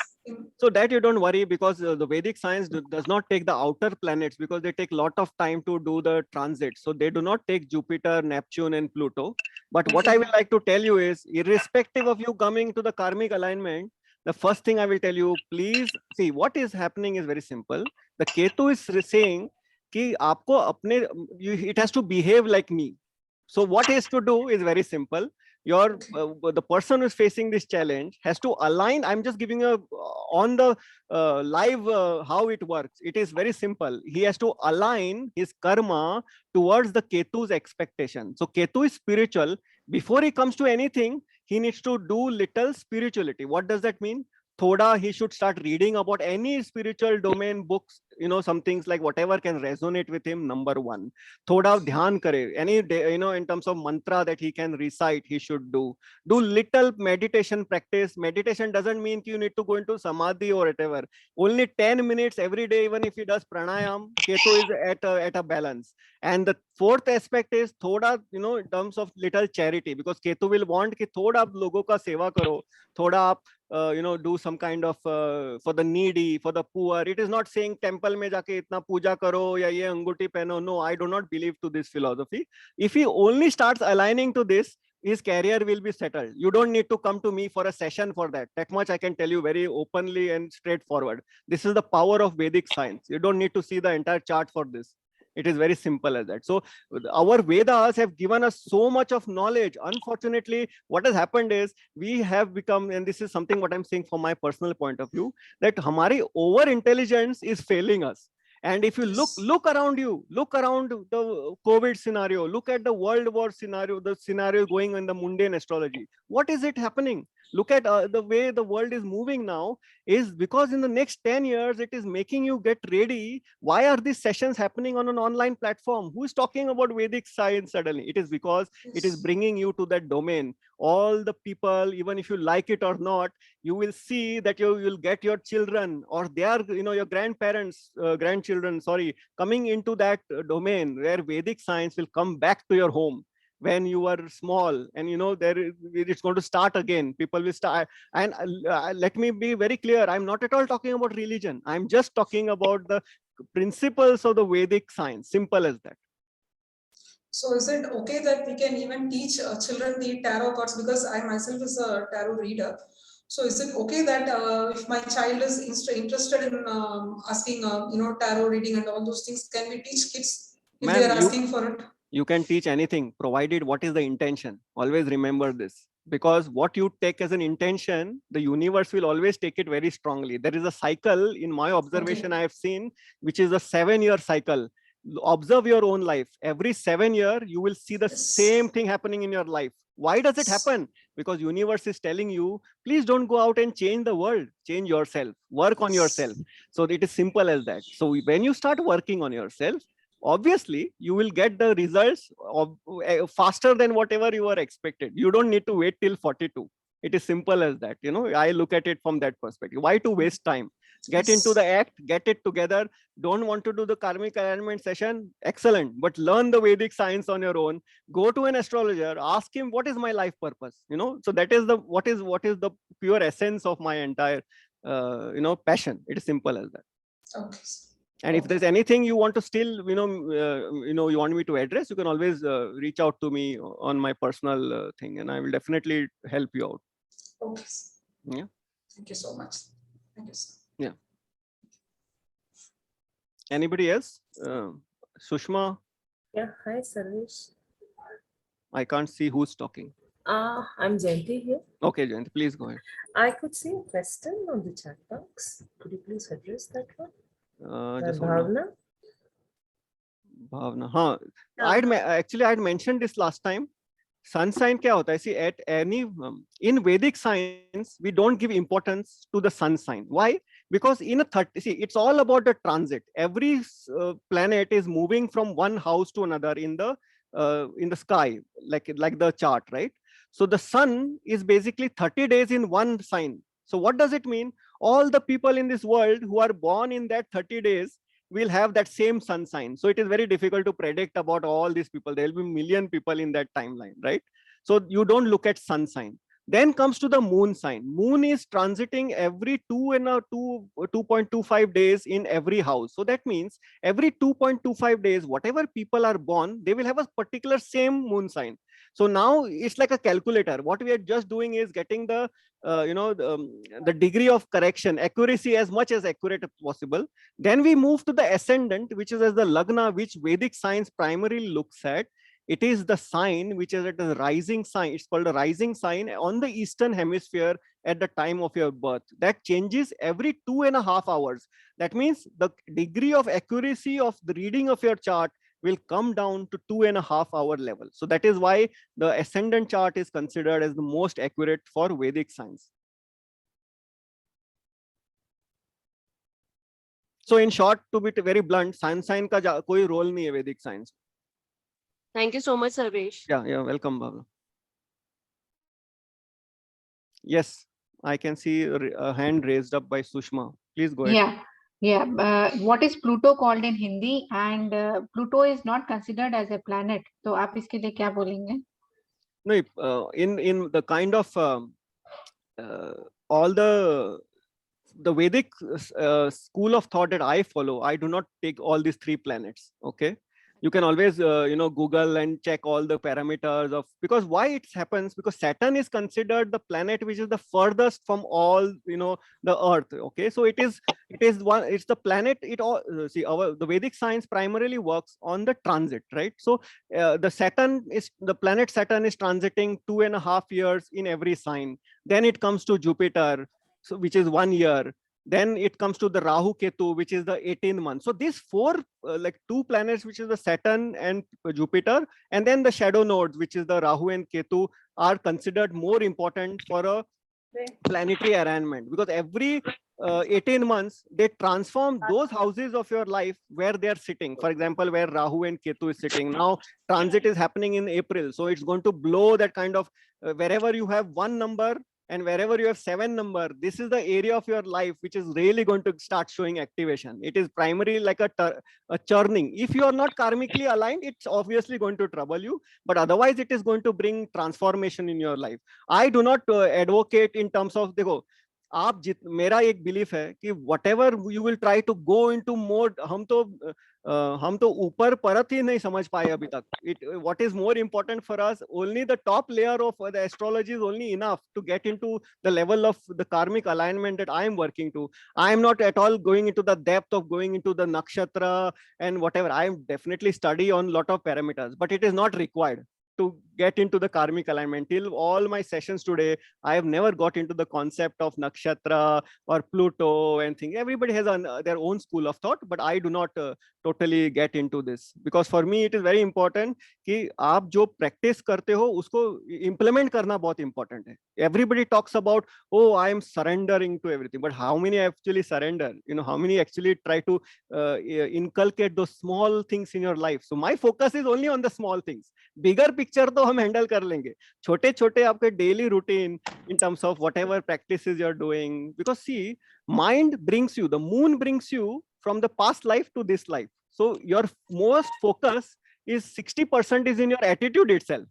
So that you don't worry, because the Vedic science does not take the outer planets, because they take a lot of time to do the transit. So they do not take Jupiter, Neptune, and Pluto. But what I would like to tell you is, irrespective of you coming to the karmic alignment, the first thing I will tell you, please see what is happening is very simple. The Ketu is saying कि आपको अपने, it has to behave like me. So what is to do is very simple. The person who is facing this challenge has to align. I'm just giving a on the live how it works. It is very simple. He has to align his karma towards the Ketu's expectation. So Ketu is spiritual. Before he comes to anything, he needs to do little spirituality. What does that mean? Thoda, he should start reading about any spiritual domain books, some things like whatever can resonate with him. Number one, thoda dhyan kare, any in terms of mantra that he can recite, he should do little meditation practice. Meditation doesn't mean you need to go into samadhi or whatever. Only 10 minutes every day, even if he does pranayam, Ketu is at a balance. And the fourth aspect is thoda, in terms of little charity, because Ketu will want ki thoda logo ka seva karo, thoda do some kind of for the needy, for the poor. It is not saying temple mein jaake itna puja karo ya ye anguti pehno. No, I do not believe to this philosophy. If he only starts aligning to this, his career will be settled. You don't need to come to me for a session for that. That much I can tell you very openly and straightforward. This is the power of Vedic science. You don't need to see the entire chart for this. It is very simple as that. So our Vedas have given us so much of knowledge. Unfortunately, what has happened is we have become, and this is something what I'm saying from my personal point of view, that hamari over intelligence is failing us. And if you look around you, look around the COVID scenario, look at the World War scenario, the scenario going in the mundane astrology. What is it happening? Look at the way the world is moving now, is because in the next 10 years, it is making you get ready. Why are these sessions happening on an online platform? Who is talking about Vedic science suddenly? It is because it is bringing you to that domain. All the people, even if you like it or not, you will see that you will get your children or their, your grandparents, grandchildren, sorry, coming into that domain where Vedic science will come back to your home. When you were small, and it's going to start again. People will start. And let me be very clear, I'm not at all talking about religion. I'm just talking about the principles of the Vedic science. Simple as that. So is it okay that we can even teach children the tarot cards? Because I myself is a tarot reader. So is it okay that if my child is interested in asking, tarot reading and all those things, can we teach kids if they are asking for it? You can teach anything, provided what is the intention. Always remember this, because what you take as an intention, the universe will always take it very strongly. There is a cycle in my observation I have seen, which is a 7-year cycle. Observe your own life. Every 7 years, you will see the same thing happening in your life. Why does it happen? Because universe is telling you, please don't go out and change the world. Change yourself. Work on yourself. So it is simple as that. So when you start working on yourself, obviously you will get the results of, faster than whatever you were expected. You don't need to wait till 42. It is simple as that. I look at it from that perspective. Why to waste time? Get into the act, get it together. Don't want to do the karmic alignment session? Excellent. But learn the Vedic science on your own. Go to an astrologer, ask him, what is my life purpose? So that is the, what is the pure essence of my entire, passion. It is simple as that. Okay. And if there's anything you want to still, you want me to address, you can always reach out to me on my personal thing, and I will definitely help you out. Okay. Yeah. Thank you so much. Thank you, sir. Yeah. Anybody else? Sushma? Yeah, hi, Sarvesh. I can't see who's talking. I'm Jayanti here. Okay, Jayanti, please go ahead. I could see a question on the chat box. Could you please address that one? Bhavna. Huh. I'd mentioned this last time. Sun sign kya hota hai? See, at any in Vedic science, we don't give importance to the sun sign. Why? Because in a 30, see, it's all about the transit. Every planet is moving from one house to another in the sky, like the chart, right? So the sun is basically 30 days in one sign. So what does it mean? All the people in this world who are born in that 30 days will have that same sun sign. So it is very difficult to predict about all these people. There will be a million people in that timeline, right? So you don't look at sun sign. Then comes to the moon sign. Moon is transiting every 2.25 days in every house. So that means every 2.25 days, whatever people are born, they will have a particular same moon sign. So now it's like a calculator. What we are just doing is getting the the degree of correction, accuracy as much as accurate as possible. Then we move to the ascendant, which is as the lagna, which Vedic science primarily looks at. It is the sign which is at the rising sign. It's called a rising sign on the eastern hemisphere at the time of your birth. That changes every 2.5 hours. That means the degree of accuracy of the reading of your chart will come down to 2.5 hour level. So that is why the ascendant chart is considered as the most accurate for Vedic science. So in short, to be very blunt, sun sign ka koi role nahi hai Vedic science. Thank you so much, Sarvesh. Yeah, welcome, Bhavna. Yes, I can see a hand raised up by Sushma. Please go ahead. Yeah. What is Pluto called in Hindi? And Pluto is not considered as a planet. So आप इसके लिए क्या बोलेंगे? No, in the kind of all the Vedic school of thought that I follow, I do not take all these 3 planets. Okay. You can always Google and check all the parameters of, because why it happens, because Saturn is considered the planet which is the furthest from all the Earth. Okay, so it's the planet. It all the Vedic science primarily works on the transit, right? So the planet Saturn is transiting 2.5 years in every sign. Then it comes to Jupiter, so which is 1 year. Then it comes to the Rahu Ketu, which is the 18 months. So these 4 like 2 planets, which is the Saturn and Jupiter, and then the shadow nodes, which is the Rahu and Ketu, are considered more important for a planetary alignment, because every 18 months they transform those houses of your life where they are sitting. For example, where Rahu and Ketu is sitting now, transit is happening in April, so it's going to blow that kind of wherever you have 1 number and wherever you have 7 number, this is the area of your life which is really going to start showing activation. It is primarily like a churning. If you are not karmically aligned, it's obviously going to trouble you, but otherwise it is going to bring transformation in your life. I do not advocate in terms of, देखो, मेरा एक belief है कि whatever you will try to go into more, हम तो ऊपर परत ही नहीं समझ पाए अभी तक. What is more important for us, only the top layer of the astrology is only enough to get into the level of the karmic alignment that I am working to. I am not at all going into the depth of going into the nakshatra and whatever. I am definitely study on lot of parameters, but it is not required to get into the karmic alignment. Till all my sessions today, I have never got into the concept of nakshatra or Pluto and things. Everybody has their own school of thought, but I do not totally get into this, because for me it is very important कि आप जो practice करते हो उसको implement करना बहुत important है. Everybody talks about, oh, I am surrendering to everything, but how many actually surrender? How many actually try to inculcate those small things in your life? So my focus is only on the small things. Bigger picture तो हम handle कर लेंगे. छोटे छोटे आपके daily routine in terms of whatever practices you're doing, because see, mind brings you, the moon brings you from the past life to this life. So your most focus is 60% is in your attitude itself.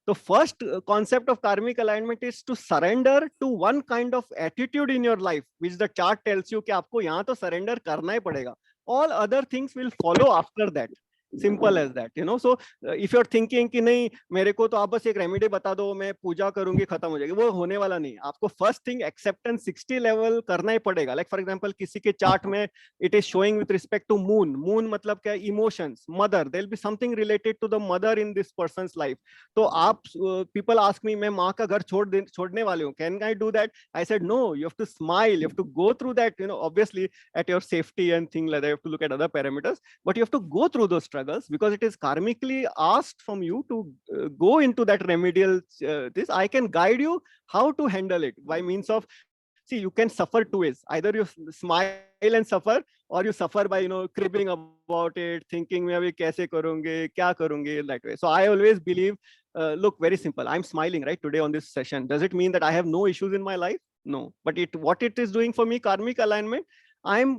The first concept of karmic alignment is to surrender to one kind of attitude in your life, which the chart tells you कि आपको यहाँ तो surrender करना ही पड़ेगा. All other things will follow after that. Simple as that, So if you're thinking कि नहीं मेरे को तो आप बस एक रेमेडी बता दो, मैं पूजा करूंगी खत्म हो जाएगी, वो होने वाला नहीं. आपको फर्स्ट थिंग एक्सेप्टेंस 60 लेवल करना ही पड़ेगा. लाइक फॉर एग्जांपल किसी के चार्ट में it is showing with respect to moon. Moon मतलब क्या? Emotions, mother. There will be something related to the mother in this person's life. तो आप पीपल आस्क मी, मैं माँ का घर छोड़ने वाले हूँ, can I do that? I said no, you have to smile, you have to go through that, obviously at your safety and thing like that, you have to look at other parameters, but you have to go through those struggles because it is karmically asked from you to go into that remedial this. I can guide you how to handle it by means of, see, you can suffer two ways. Either you smile and suffer, or you suffer by cribbing about it, thinking मैं अभी कैसे करूँगे, क्या करूँगे, that way. So I always believe, look, very simple. I'm smiling right today on this session. Does it mean that I have no issues in my life? No, but what it is doing for me, karmic alignment, I'm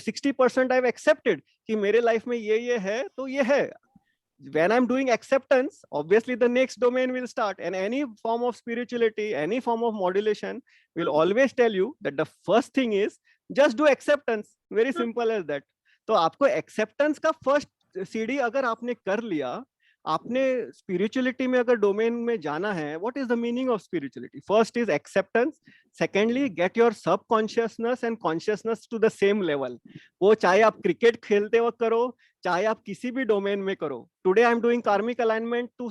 60% I've accepted कि मेरे life में ये है तो ये है. When I'm doing acceptance, obviously the next domain will start, and any form of spirituality, any form of modulation will always tell you that the first thing is just do acceptance. Very simple as that. तो आपको acceptance का first सीढ़ी अगर आपने कर लिया, आपने spirituality में अगर डोमेन में जाना है, what is the meaning of spirituality? First is acceptance. Secondly, get your subconsciousness and consciousness to the same level. वो चाहे आप क्रिकेट खेलते वक्त करो, चाहे आप किसी भी डोमेन में करो. Today I'm doing karmic alignment to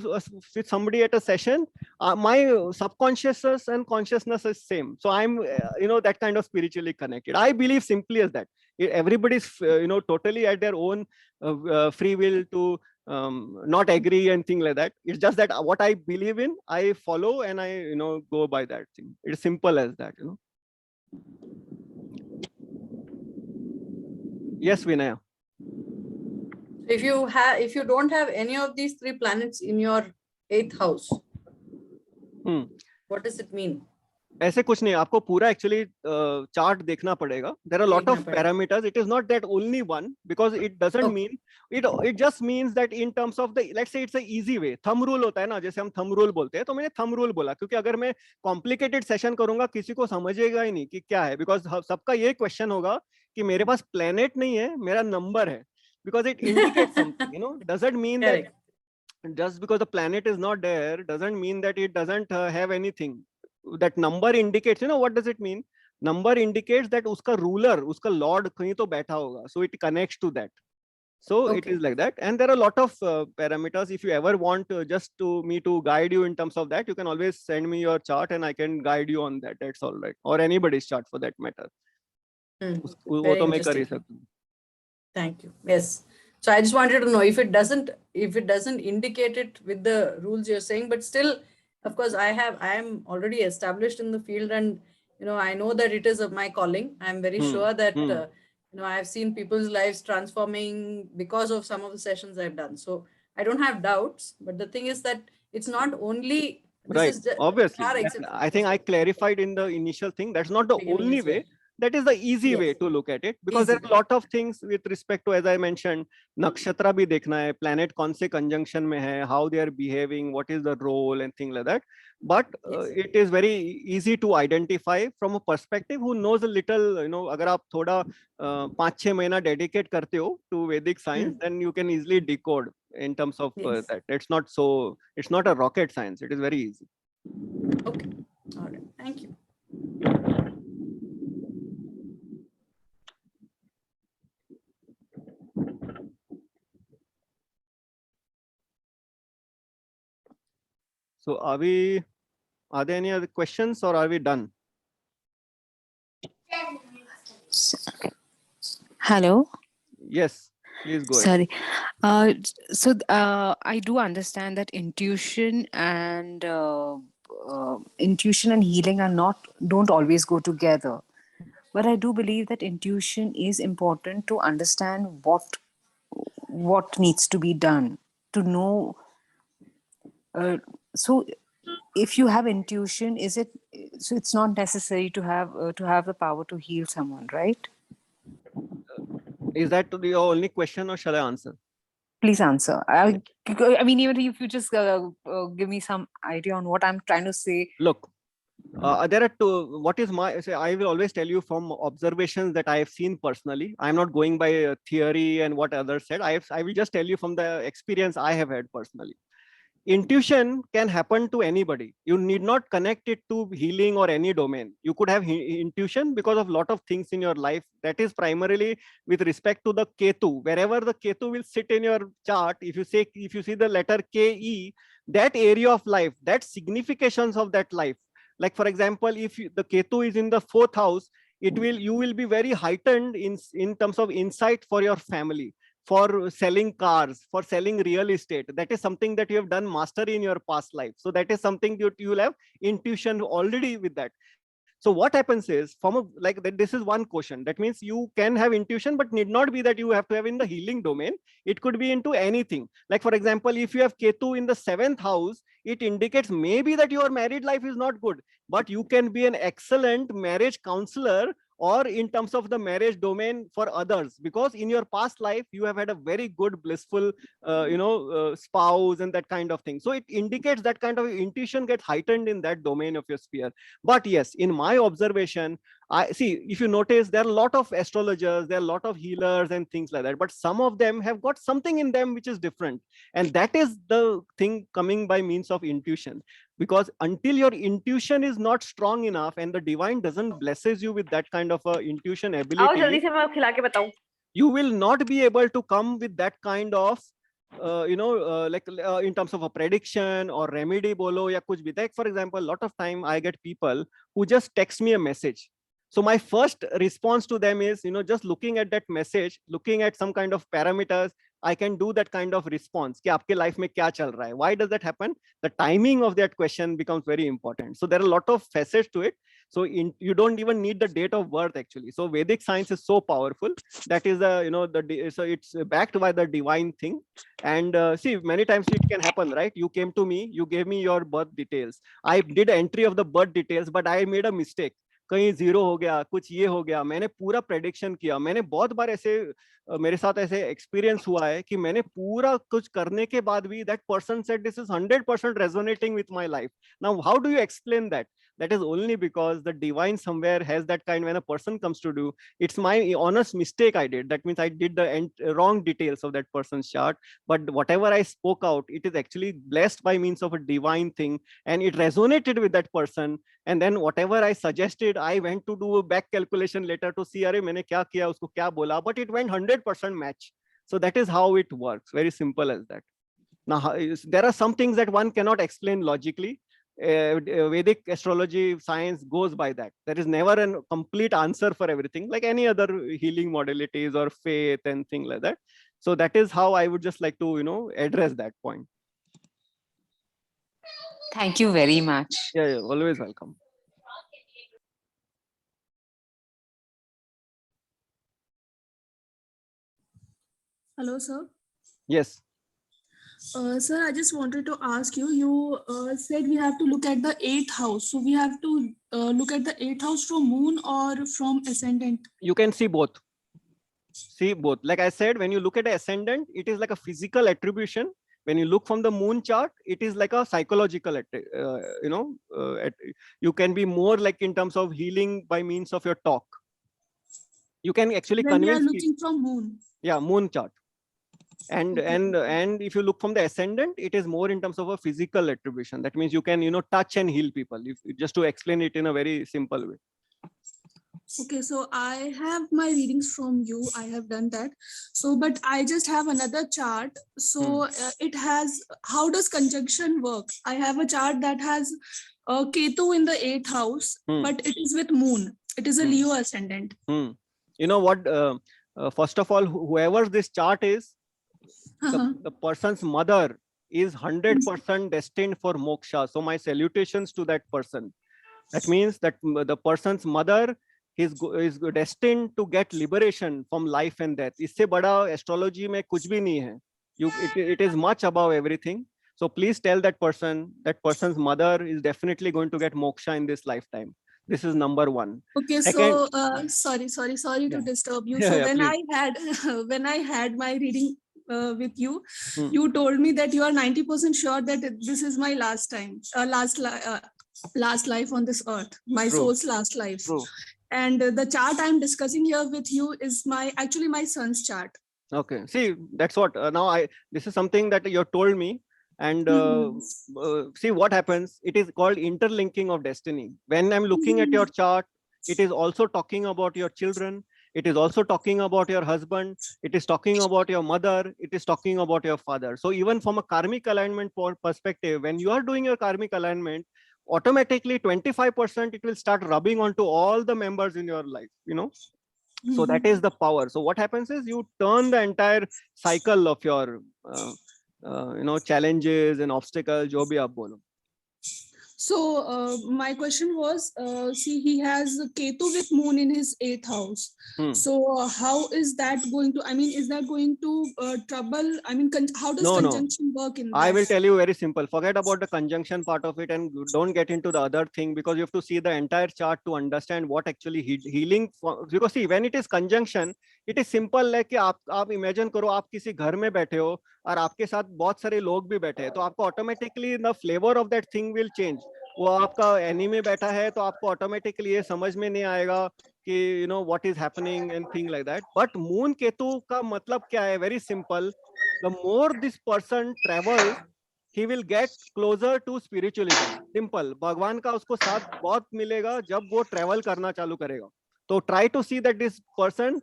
with somebody at a session. My subconsciousness and consciousness is same. So I'm that kind of spiritually connected. I believe simply as that. Everybody's totally at their own free will to not agree and things like that. It's just that what I believe in, I follow, and I go by that thing. It's simple as that. Yes, Vinaya. If you don't have any of these three planets in your 8th house, what does it mean? ऐसे कुछ नहीं, आपको पूरा actually chart देखना पड़ेगा. There are a lot of parameters. It is not that only one, because it doesn't mean, it just means that in terms of the, let's say it's a easy way. Thumb rule होता है ना, जैसे हम thumb rule बोलते हैं, तो मैंने thumb rule बोला क्योंकि अगर मैं complicated session करूंगा किसी को समझेगा ही नहीं कि क्या है, because सबका ये question होगा कि मेरे पास planet नहीं है, मेरा number है, because it indicates something, doesn't mean that just because the planet is not there doesn't mean that it doesn't have anything. That number indicates, what does it mean? Number indicates that uska ruler, uska lord kahin to baitha hoga, so it connects to that. So it is like that, and there are a lot of parameters. If you ever want just me to guide you in terms of that, you can always send me your chart and I can guide you on that. That's all right, or anybody's chart for that matter. Very interesting. Thank you. Yes. So I just wanted to know if it doesn't indicate it with the rules you're saying, but still, of course, I am already established in the field, and I know that it is my calling. I'm very sure that I've seen people's lives transforming because of some of the sessions I've done. So I don't have doubts. But the thing is that it's not only right. Obviously, I think I clarified in the initial thing. That's not the only way. That is the easy way to look at it, because there are a lot of things with respect to, as I mentioned, nakshatra bhi dekhna hai, planet kaun se conjunction mein hai, how they are behaving, what is the role and things like that. But it is very easy to identify from a perspective who knows a little, agar aap thoda 5-6 mahina dedicate karte ho to Vedic science, then you can easily decode in terms of that. It's not a rocket science. It is very easy. Okay. All right. Thank you. So are there any other questions, or are we done? Hello. Yes, please go ahead. Sorry. I do understand that intuition and healing don't always go together. But I do believe that intuition is important to understand what needs to be done, to know. So if you have intuition, it's not necessary to have the power to heal someone, right? Is that your only question, or shall I answer? Please answer. I mean, even if you just give me some idea on what I'm trying to say. Look, There are two. What is my? I will always tell you from observations that I have seen personally. I'm not going by theory and what others said. I will just tell you from the experience I have had personally. Intuition can happen to anybody. You need not connect it to healing or any domain. You could have intuition because of a lot of things in your life. That is primarily with respect to the Ketu. Wherever the Ketu will sit in your chart, if you see the letter KE, that area of life, that significations of that life. Like for example, if the Ketu is in the 4th house, you will be very heightened in terms of insight for your family, for selling cars, for selling real estate. That is something that you have done mastery in your past life. So that is something that you will have intuition already with that. So what happens is, this is one question. That means you can have intuition, but need not be that you have to have in the healing domain. It could be into anything. Like for example, if you have Ketu in the 7th house, it indicates maybe that your married life is not good, but you can be an excellent marriage counselor or in terms of the marriage domain for others, because in your past life you have had a very good blissful spouse and that kind of thing. So it indicates that kind of intuition gets heightened in that domain of your sphere. But yes, in my observation, I see, if you notice, there are a lot of astrologers, there are a lot of healers and things like that, but some of them have got something in them which is different, and that is the thing coming by means of intuition. Because until your intuition is not strong enough and the divine doesn't blesses you with that kind of a intuition ability, you will not be able to come with that kind of in terms of a prediction or remedy bolo ya kuch bhi. Like for example, a lot of time I get people who just text me a message. So my first response to them is, just looking at that message, looking at some kind of parameters, I can do that kind of response. कि आपके life में क्या चल रहा है? Why does that happen? The timing of that question becomes very important. So there are a lot of facets to it. So you don't even need the date of birth actually. So Vedic science is so powerful. That is so it's backed by the divine thing. And see, many times it can happen, right? You came to me, you gave me your birth details. I did entry of the birth details, but I made a mistake. कहीं 0 हो गया, कुछ ये हो गया, मैंने पूरा prediction किया. मैंने बहुत बार ऐसे मेरे साथ ऐसे एक्सपीरियंस हुआ है कि मैंने पूरा कुछ करने के बाद भी that person said this is 100% resonating with my life. Now how do you explain that? That is only because the divine somewhere has that kind. When a person comes to do, it's my honest mistake I did. That means I did the wrong details of that person's chart, but whatever I spoke out, it is actually blessed by means of a divine thing, and it resonated with that person. And then whatever I suggested, I went to do a back calculation later to see, अरे मैंने क्या किया, उसको क्या बोला, but it went 100% match. So that is how it works. Very simple as that. Now, there are some things that one cannot explain logically. Vedic astrology science goes by that. There is never a complete answer for everything, like any other healing modalities or faith and things like that. So that is how I would just like to, address that point. Thank you very much. Yeah, always welcome. Hello, sir. Yes. Sir, I just wanted to ask you, you said we have to look at the 8th house. So we have to look at the 8th house from moon or from ascendant? You can see both. See both. Like I said, when you look at the ascendant, it is like a physical attribution. When you look from the moon chart, it is like a psychological, you can be more like in terms of healing by means of your talk. You can actually when convince. We are looking from moon. Yeah, moon chart. And if you look from the ascendant, it is more in terms of a physical attribution. That means you can touch and heal people. Just to explain it in a very simple way. Okay, so I have my readings from you. I have done that. So, but I just have another chart. So it has, how does conjunction work? I have a chart that has Ketu in the 8th house, but it is with moon. It is a Leo ascendant. You know what? First of all, whoever this chart is, the person's mother is 100% destined for moksha. So my salutations to that person. That means that the person's mother is destined to get liberation from life and death. इससे बड़ा astrology में कुछ भी नहीं है. It is much above everything. So please tell that person's mother is definitely going to get moksha in this lifetime. This is number one. Okay, so sorry to disturb you. So when I had my reading with you, you told me that you are 90% sure that this is my last time, last life on this earth, my True. soul's last life. True. And the chart I'm discussing here with you is actually my son's chart. Okay. See, that's what this is something that you told me. And see what happens. It is called interlinking of destiny. When I'm looking at your chart, it is also talking about your children. It is also talking about your husband. It is talking about your mother. It is talking about your father. So even from a karmic alignment perspective, when you are doing your karmic alignment, automatically 25% it will start rubbing onto all the members in your life, So that is the power. So what happens is you turn the entire cycle of your, challenges and obstacles, jo bhi aap bolo. So my question was, see, he has Ketu with moon in his 8th house. So how is that going to, is that going to trouble? How does conjunction work in that? I will tell you very simple. Forget about the conjunction part of it and don't get into the other thing, because you have to see the entire chart to understand what actually healing. Because see, when it is conjunction, it is simple. Like आप imagine करो आप किसी घर में बैठे हो और आपके साथ बहुत सारे लोग भी बैठे हैं, तो आपको automatically the flavor of that thing will change. वो आपका एनी में बैठा है तो आपको ऑटोमेटिकली ये समझ में नहीं आएगा कि what is happening and thing like that. But moon Ketu का मतलब क्या है? Very simple. The more this person travels, he will get closer to spiritualism. Simple. भगवान का उसको साथ बहुत मिलेगा जब वो travel करना चालू करेगा. So try to see that this person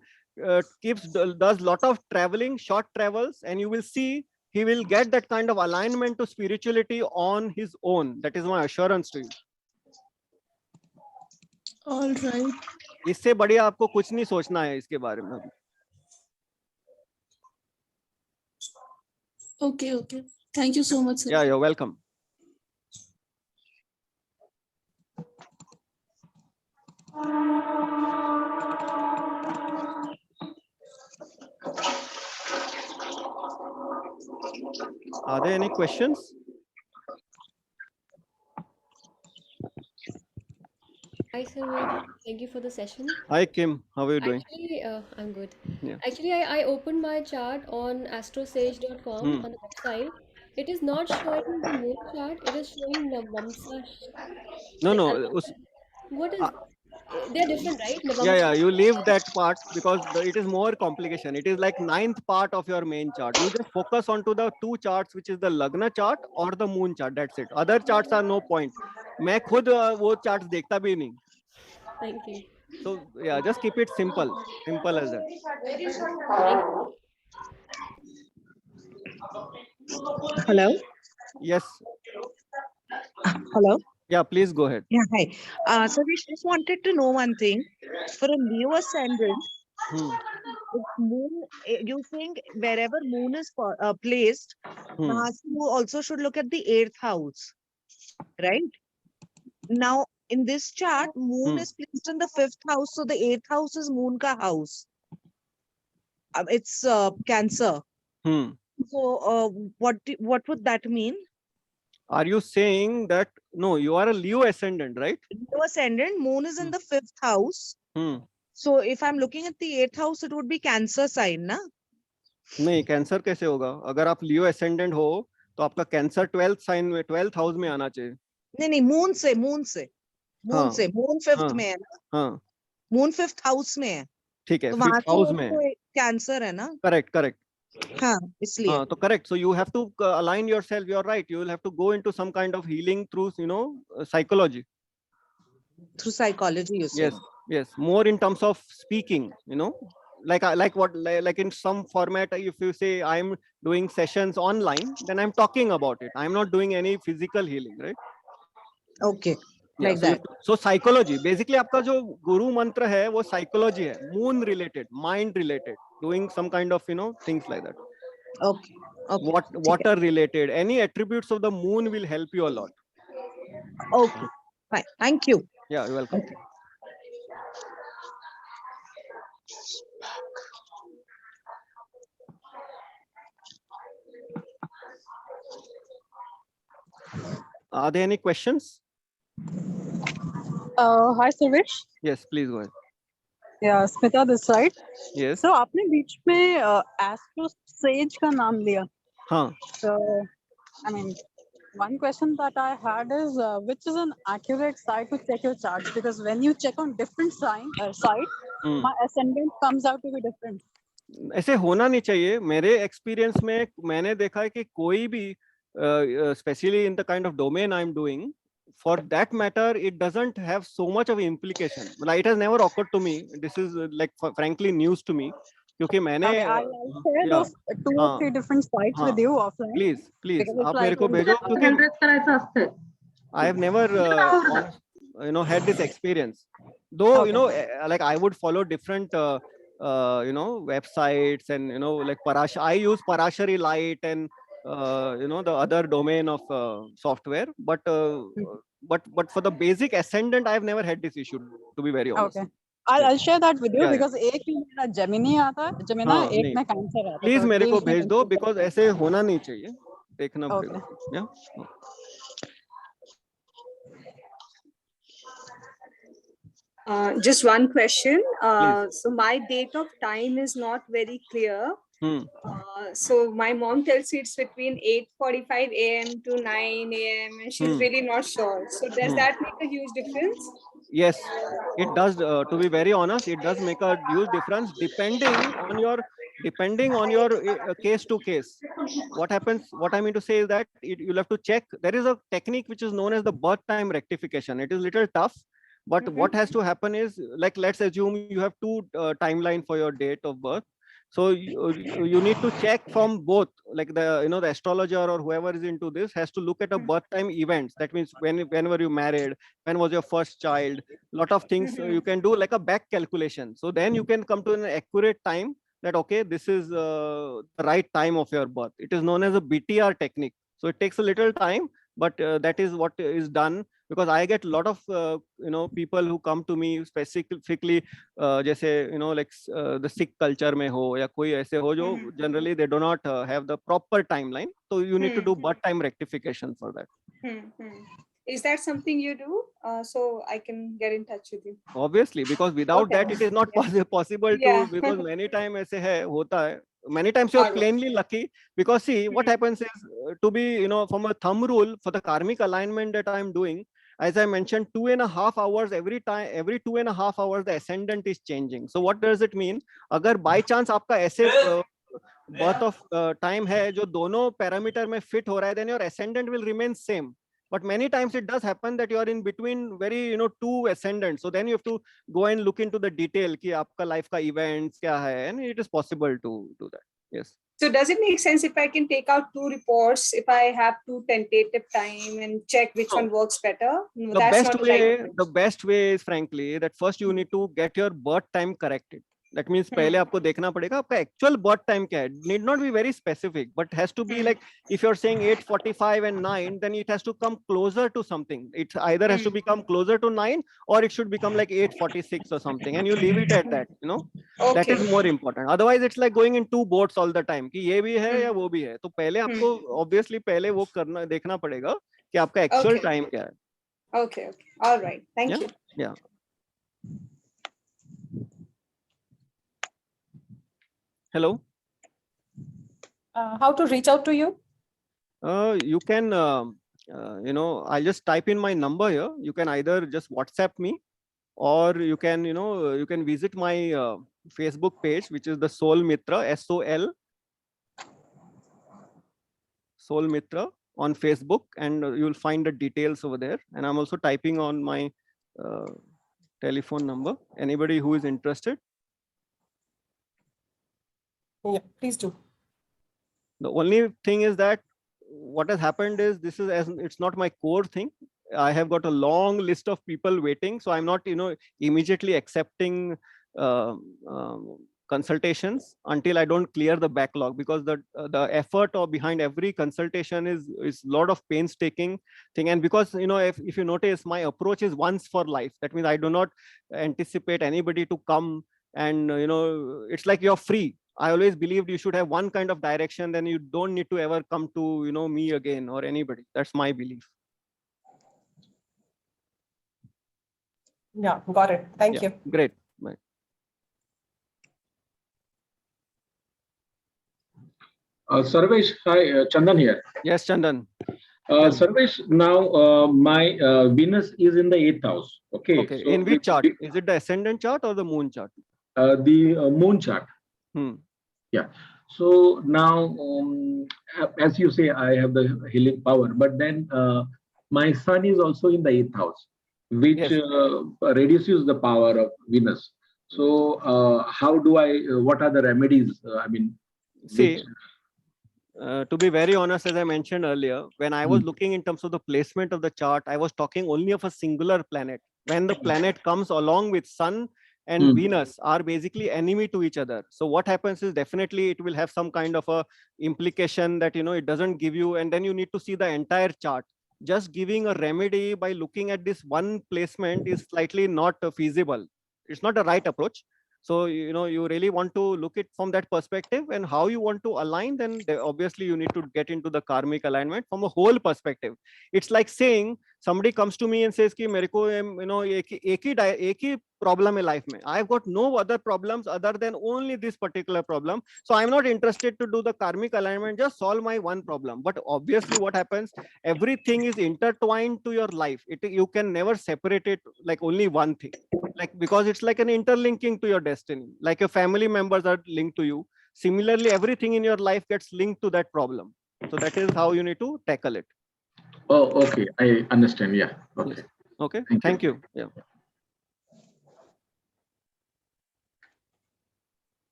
does lot of traveling, short travels, and you will see he will get that kind of alignment to spirituality on his own. That is my assurance to you. All right. इससे बढ़िया आपको कुछ नहीं सोचना है इसके बारे में अभी. Okay. Thank you so much, sir. Yeah, you're welcome. Are there any questions? Hi, Sarvesh. Thank you for the session. Hi, Kim. How are you doing? Actually, I'm good. Yeah. Actually, I opened my chart on astrosage.com on the website. It is not showing the moon chart. It is showing Navamsa. No. What is? They're different, right? Yeah. You leave that part because it is more complication. It is like 9th part of your main chart. You just focus onto the 2 charts, which is the Lagna chart or the moon chart. That's it. Other charts are no point. मैं खुद वो charts देखता भी नहीं. Thank you. So yeah, just keep it simple. Simple as that. Hello. Yes. Hello. Yeah, please go ahead. Yeah, hi. So we just wanted to know one thing. For a Leo ascendant, moon, you think wherever moon is placed, you also should look at the 8th house, right? Now, in this chart, moon is placed in the 5th house, so the 8th house is moon ka house. It's Cancer. So, what would that mean? Are you saying that no? You are a Leo ascendant, right? Leo ascendant. Moon is in the 5th house. So, if I'm looking at the 8th house, it would be Cancer sign, na? नहीं, Cancer कैसे होगा? अगर आप Leo ascendant हो, तो आपका Cancer 12th sign में 12th house में आना चाहिए. नहीं, moon से, moon 5th में है ना? Moon 5th house में है. ठीक है, 5th house में. Cancer है ना? Correct. हाँ, इसलिए. तो correct. So you have to align yourself. You're right. You will have to go into some kind of healing through, psychology. Through psychology, you say. Yes. More in terms of speaking, like in some format. If you say I'm doing sessions online, then I'm talking about it. I'm not doing any physical healing, right? Okay. Like that. So psychology. Basically, आपका जो गुरु मंत्र है, वो psychology है. Moon related, mind related. Doing some kind of, things like that. Okay. Water related. Any attributes of the moon will help you a lot. Okay. Fine. Thank you. Yeah, you're welcome. Okay. Are there any questions? Hi, Sarvesh. Yes, please go ahead. Yeah, Smita this side. Yes. So आपने बीच में astro says का नाम लिया. हाँ. So I mean, One question that I had is, which is an accurate site to check your charts? Because when you check on different site, my ascendant comes out to be different. ऐसे होना नहीं चाहिए. मेरे experience में मैंने देखा है कि कोई भी specially in the kind of domain I am doing, for that matter, it doesn't have so much of implication. Like, it has never occurred to me. This is like frankly news to me. क्योंकि मैंने I'll share those 2 or 3 different sites with you offline. Please आप मेरे को भेजो, क्योंकि I have never had this experience. Though like I would follow different websites and like I use Parashari Light and the other domain of software, but for the basic ascendant, I have never had this issue, to be very honest. Okay. I'll share that with you because एक में मेरा Gemini आता है, Gemini, एक में Cancer आता है. Please मेरे को भेज दो, because ऐसे होना नहीं चाहिए. देखना पड़ेगा. Yeah. Just one question. So my date of time is not very clear. So my mom tells me it's between 8:45 a.m. to 9 a.m. and she's really not sure. So does that make a huge difference? Yes, it does. To be very honest, it does make a huge difference depending on your case to case. What happens? What I mean to say is that you'll have to check. There is a technique which is known as the birth time rectification. It is little tough. But what has to happen is, like, let's assume you have 2 timeline for your date of birth. So you need to check from both, like the the astrologer or whoever is into this has to look at a birth time events. That means when were you married, when was your first child, lot of things you can do like a back calculation. So then you can come to an accurate time that okay, this is the right time of your birth. It is known as a BTR technique. So it takes a little time, but that is what is done. Because I get a lot of people who come to me specifically जैसे like the Sikh culture में हो या कोई ऐसे हो जो generally they do not have the proper timeline, so you need to do birth time rectification for that. Is that something you do? So I can get in touch with you. Obviously, because without that it is not possible to, because many times ऐसे है होता है. Many times you're plainly lucky, because see what happens is to be from a thumb rule for the karmic alignment that I'm doing, as I mentioned, 2.5 hours every 2.5 hours the ascendant is changing. So what does it mean? अगर by chance आपका ऐसे birth of time है जो दोनों parameter में fit हो रहा है, then your ascendant will remain same. But many times it does happen that you are in between very 2 ascendants. So then you have to go and look into the detail कि आपका life का events क्या है, and it is possible to do that. Yes. So does it make sense if I can take out 2 reports, if I have 2 tentative time and check which one works better? No, the best way is frankly that first you need to get your birth time corrected. That means पहले आपको देखना पड़ेगा आपका actual birth time क्या है. Need not be very specific, but has to be like, if you're saying 8:45 and 9, then it has to come closer to something. It either has to become closer to 9 or it should become like 8:46 or something, and you leave it at that. That is more important. Otherwise it's like going in 2 boats all the time कि ये भी है या वो भी है. तो पहले आपको obviously पहले वो करना देखना पड़ेगा कि आपका actual time क्या है. Okay. All right. Thank you. Yeah. Hello. How to reach out to you? You can, I'll just type in my number here. You can either just WhatsApp me, or you can, you can visit my Facebook page, which is the Soul Mitra, Soul Mitra on Facebook, and you'll find the details over there. And I'm also typing on my telephone number. Anybody who is interested. Yeah, please do. The only thing is that what has happened is it's not my core thing. I have got a long list of people waiting, so I'm not immediately accepting consultations until I don't clear the backlog, because the effort behind every consultation is a lot of painstaking thing. And because if you notice, my approach is once for life. That means I do not anticipate anybody to come and it's like you're free. I always believed you should have one kind of direction, then you don't need to ever come to me again or anybody. That's my belief. Yeah, got it. Thank you. Great. Bye. Sarvesh, hi, Chandan here. Yes, Chandan. Sarvesh, now my Venus is in the 8th house. Okay. Okay. So in which chart? Is it the ascendant chart or the moon chart? The moon chart. Yeah. So now, as you say, I have the healing power, but then my sun is also in the 8th house, which reduces the power of Venus. So how do I, what are the remedies? I mean, see, to be very honest, as I mentioned earlier, when I was looking in terms of the placement of the chart, I was talking only of a singular planet. When the planet comes along with sun and Venus are basically enemy to each other. So what happens is definitely it will have some kind of a implication that, it doesn't give you, and then you need to see the entire chart. Just giving a remedy by looking at this one placement is slightly not feasible. It's not the right approach. So, you really want to look it from that perspective, and how you want to align, then obviously you need to get into the karmic alignment from a whole perspective. It's like saying somebody comes to me and says ki mere ko ek hi problem in life mein. I've got no other problems other than only this particular problem. So I'm not interested to do the karmic alignment, just solve my one problem. But obviously what happens, everything is intertwined to your life. You can never separate it like only one thing. Because it's like an interlinking to your destiny, like your family members are linked to you. Similarly, everything in your life gets linked to that problem. So that is how you need to tackle it. Oh, okay. I understand. Yeah. Okay. Yes. Okay. Thank you. Yeah.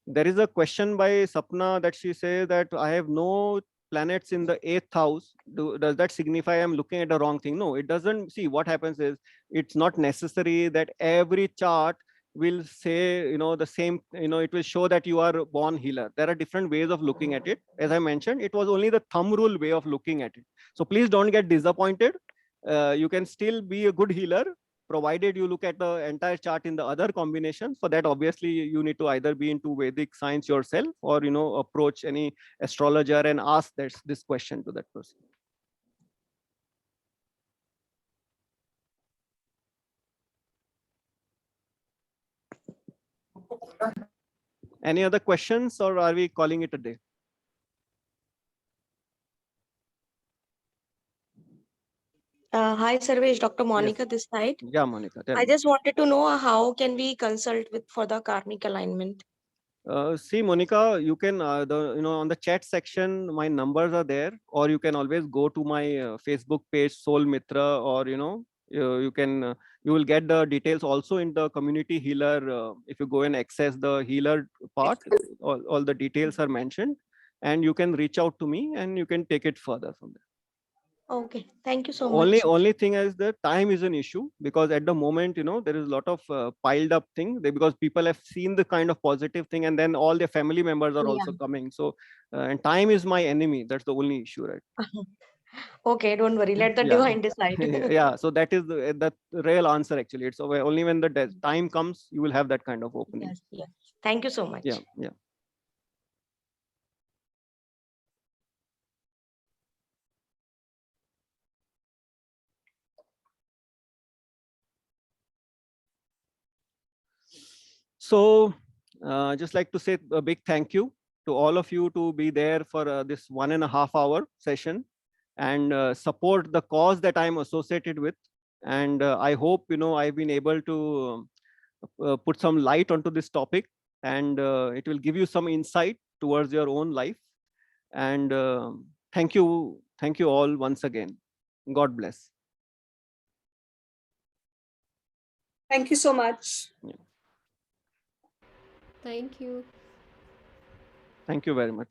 There is a question by Sapna that she says that I have no planets in the 8th house. Does that signify I'm looking at the wrong thing? No, it doesn't. See, what happens is it's not necessary that every chart will say, the same, it will show that you are born healer. There are different ways of looking at it. As I mentioned, it was only the thumb rule way of looking at it. So please don't get disappointed. You can still be a good healer, provided you look at the entire chart in the other combinations. For that, obviously, you need to either be into Vedic science yourself, or approach any astrologer and ask this question to that person. Any other questions, or are we calling it a day? Hi, Sarvesh, Dr. Monica this side. Yeah, Monica. I just wanted to know how can we consult for the karmic alignment? See, Monica, you can on the chat section, my numbers are there, or you can always go to my Facebook page, Soul Mitra, or you will get the details also in the community healer. If you go and access the healer part, all the details are mentioned, and you can reach out to me and you can take it further from there. Okay, thank you so much. Only thing is the time is an issue, because at the moment, there is a lot of piled up thing because people have seen the kind of positive thing, and then all their family members are also coming. So, and time is my enemy. That's the only issue, right? Okay, don't worry. Let the divine decide. Yeah. So that is the real answer actually. It's only when the time comes, you will have that kind of opening. Yes, yes. Thank you so much. Yeah, yeah. So just like to say a big thank you to all of you to be there for this 1.5 hour session and support the cause that I'm associated with. And I hope, I've been able to put some light onto this topic, and it will give you some insight towards your own life. And thank you all once again. God bless. Thank you so much. Yeah. Thank you. Thank you very much.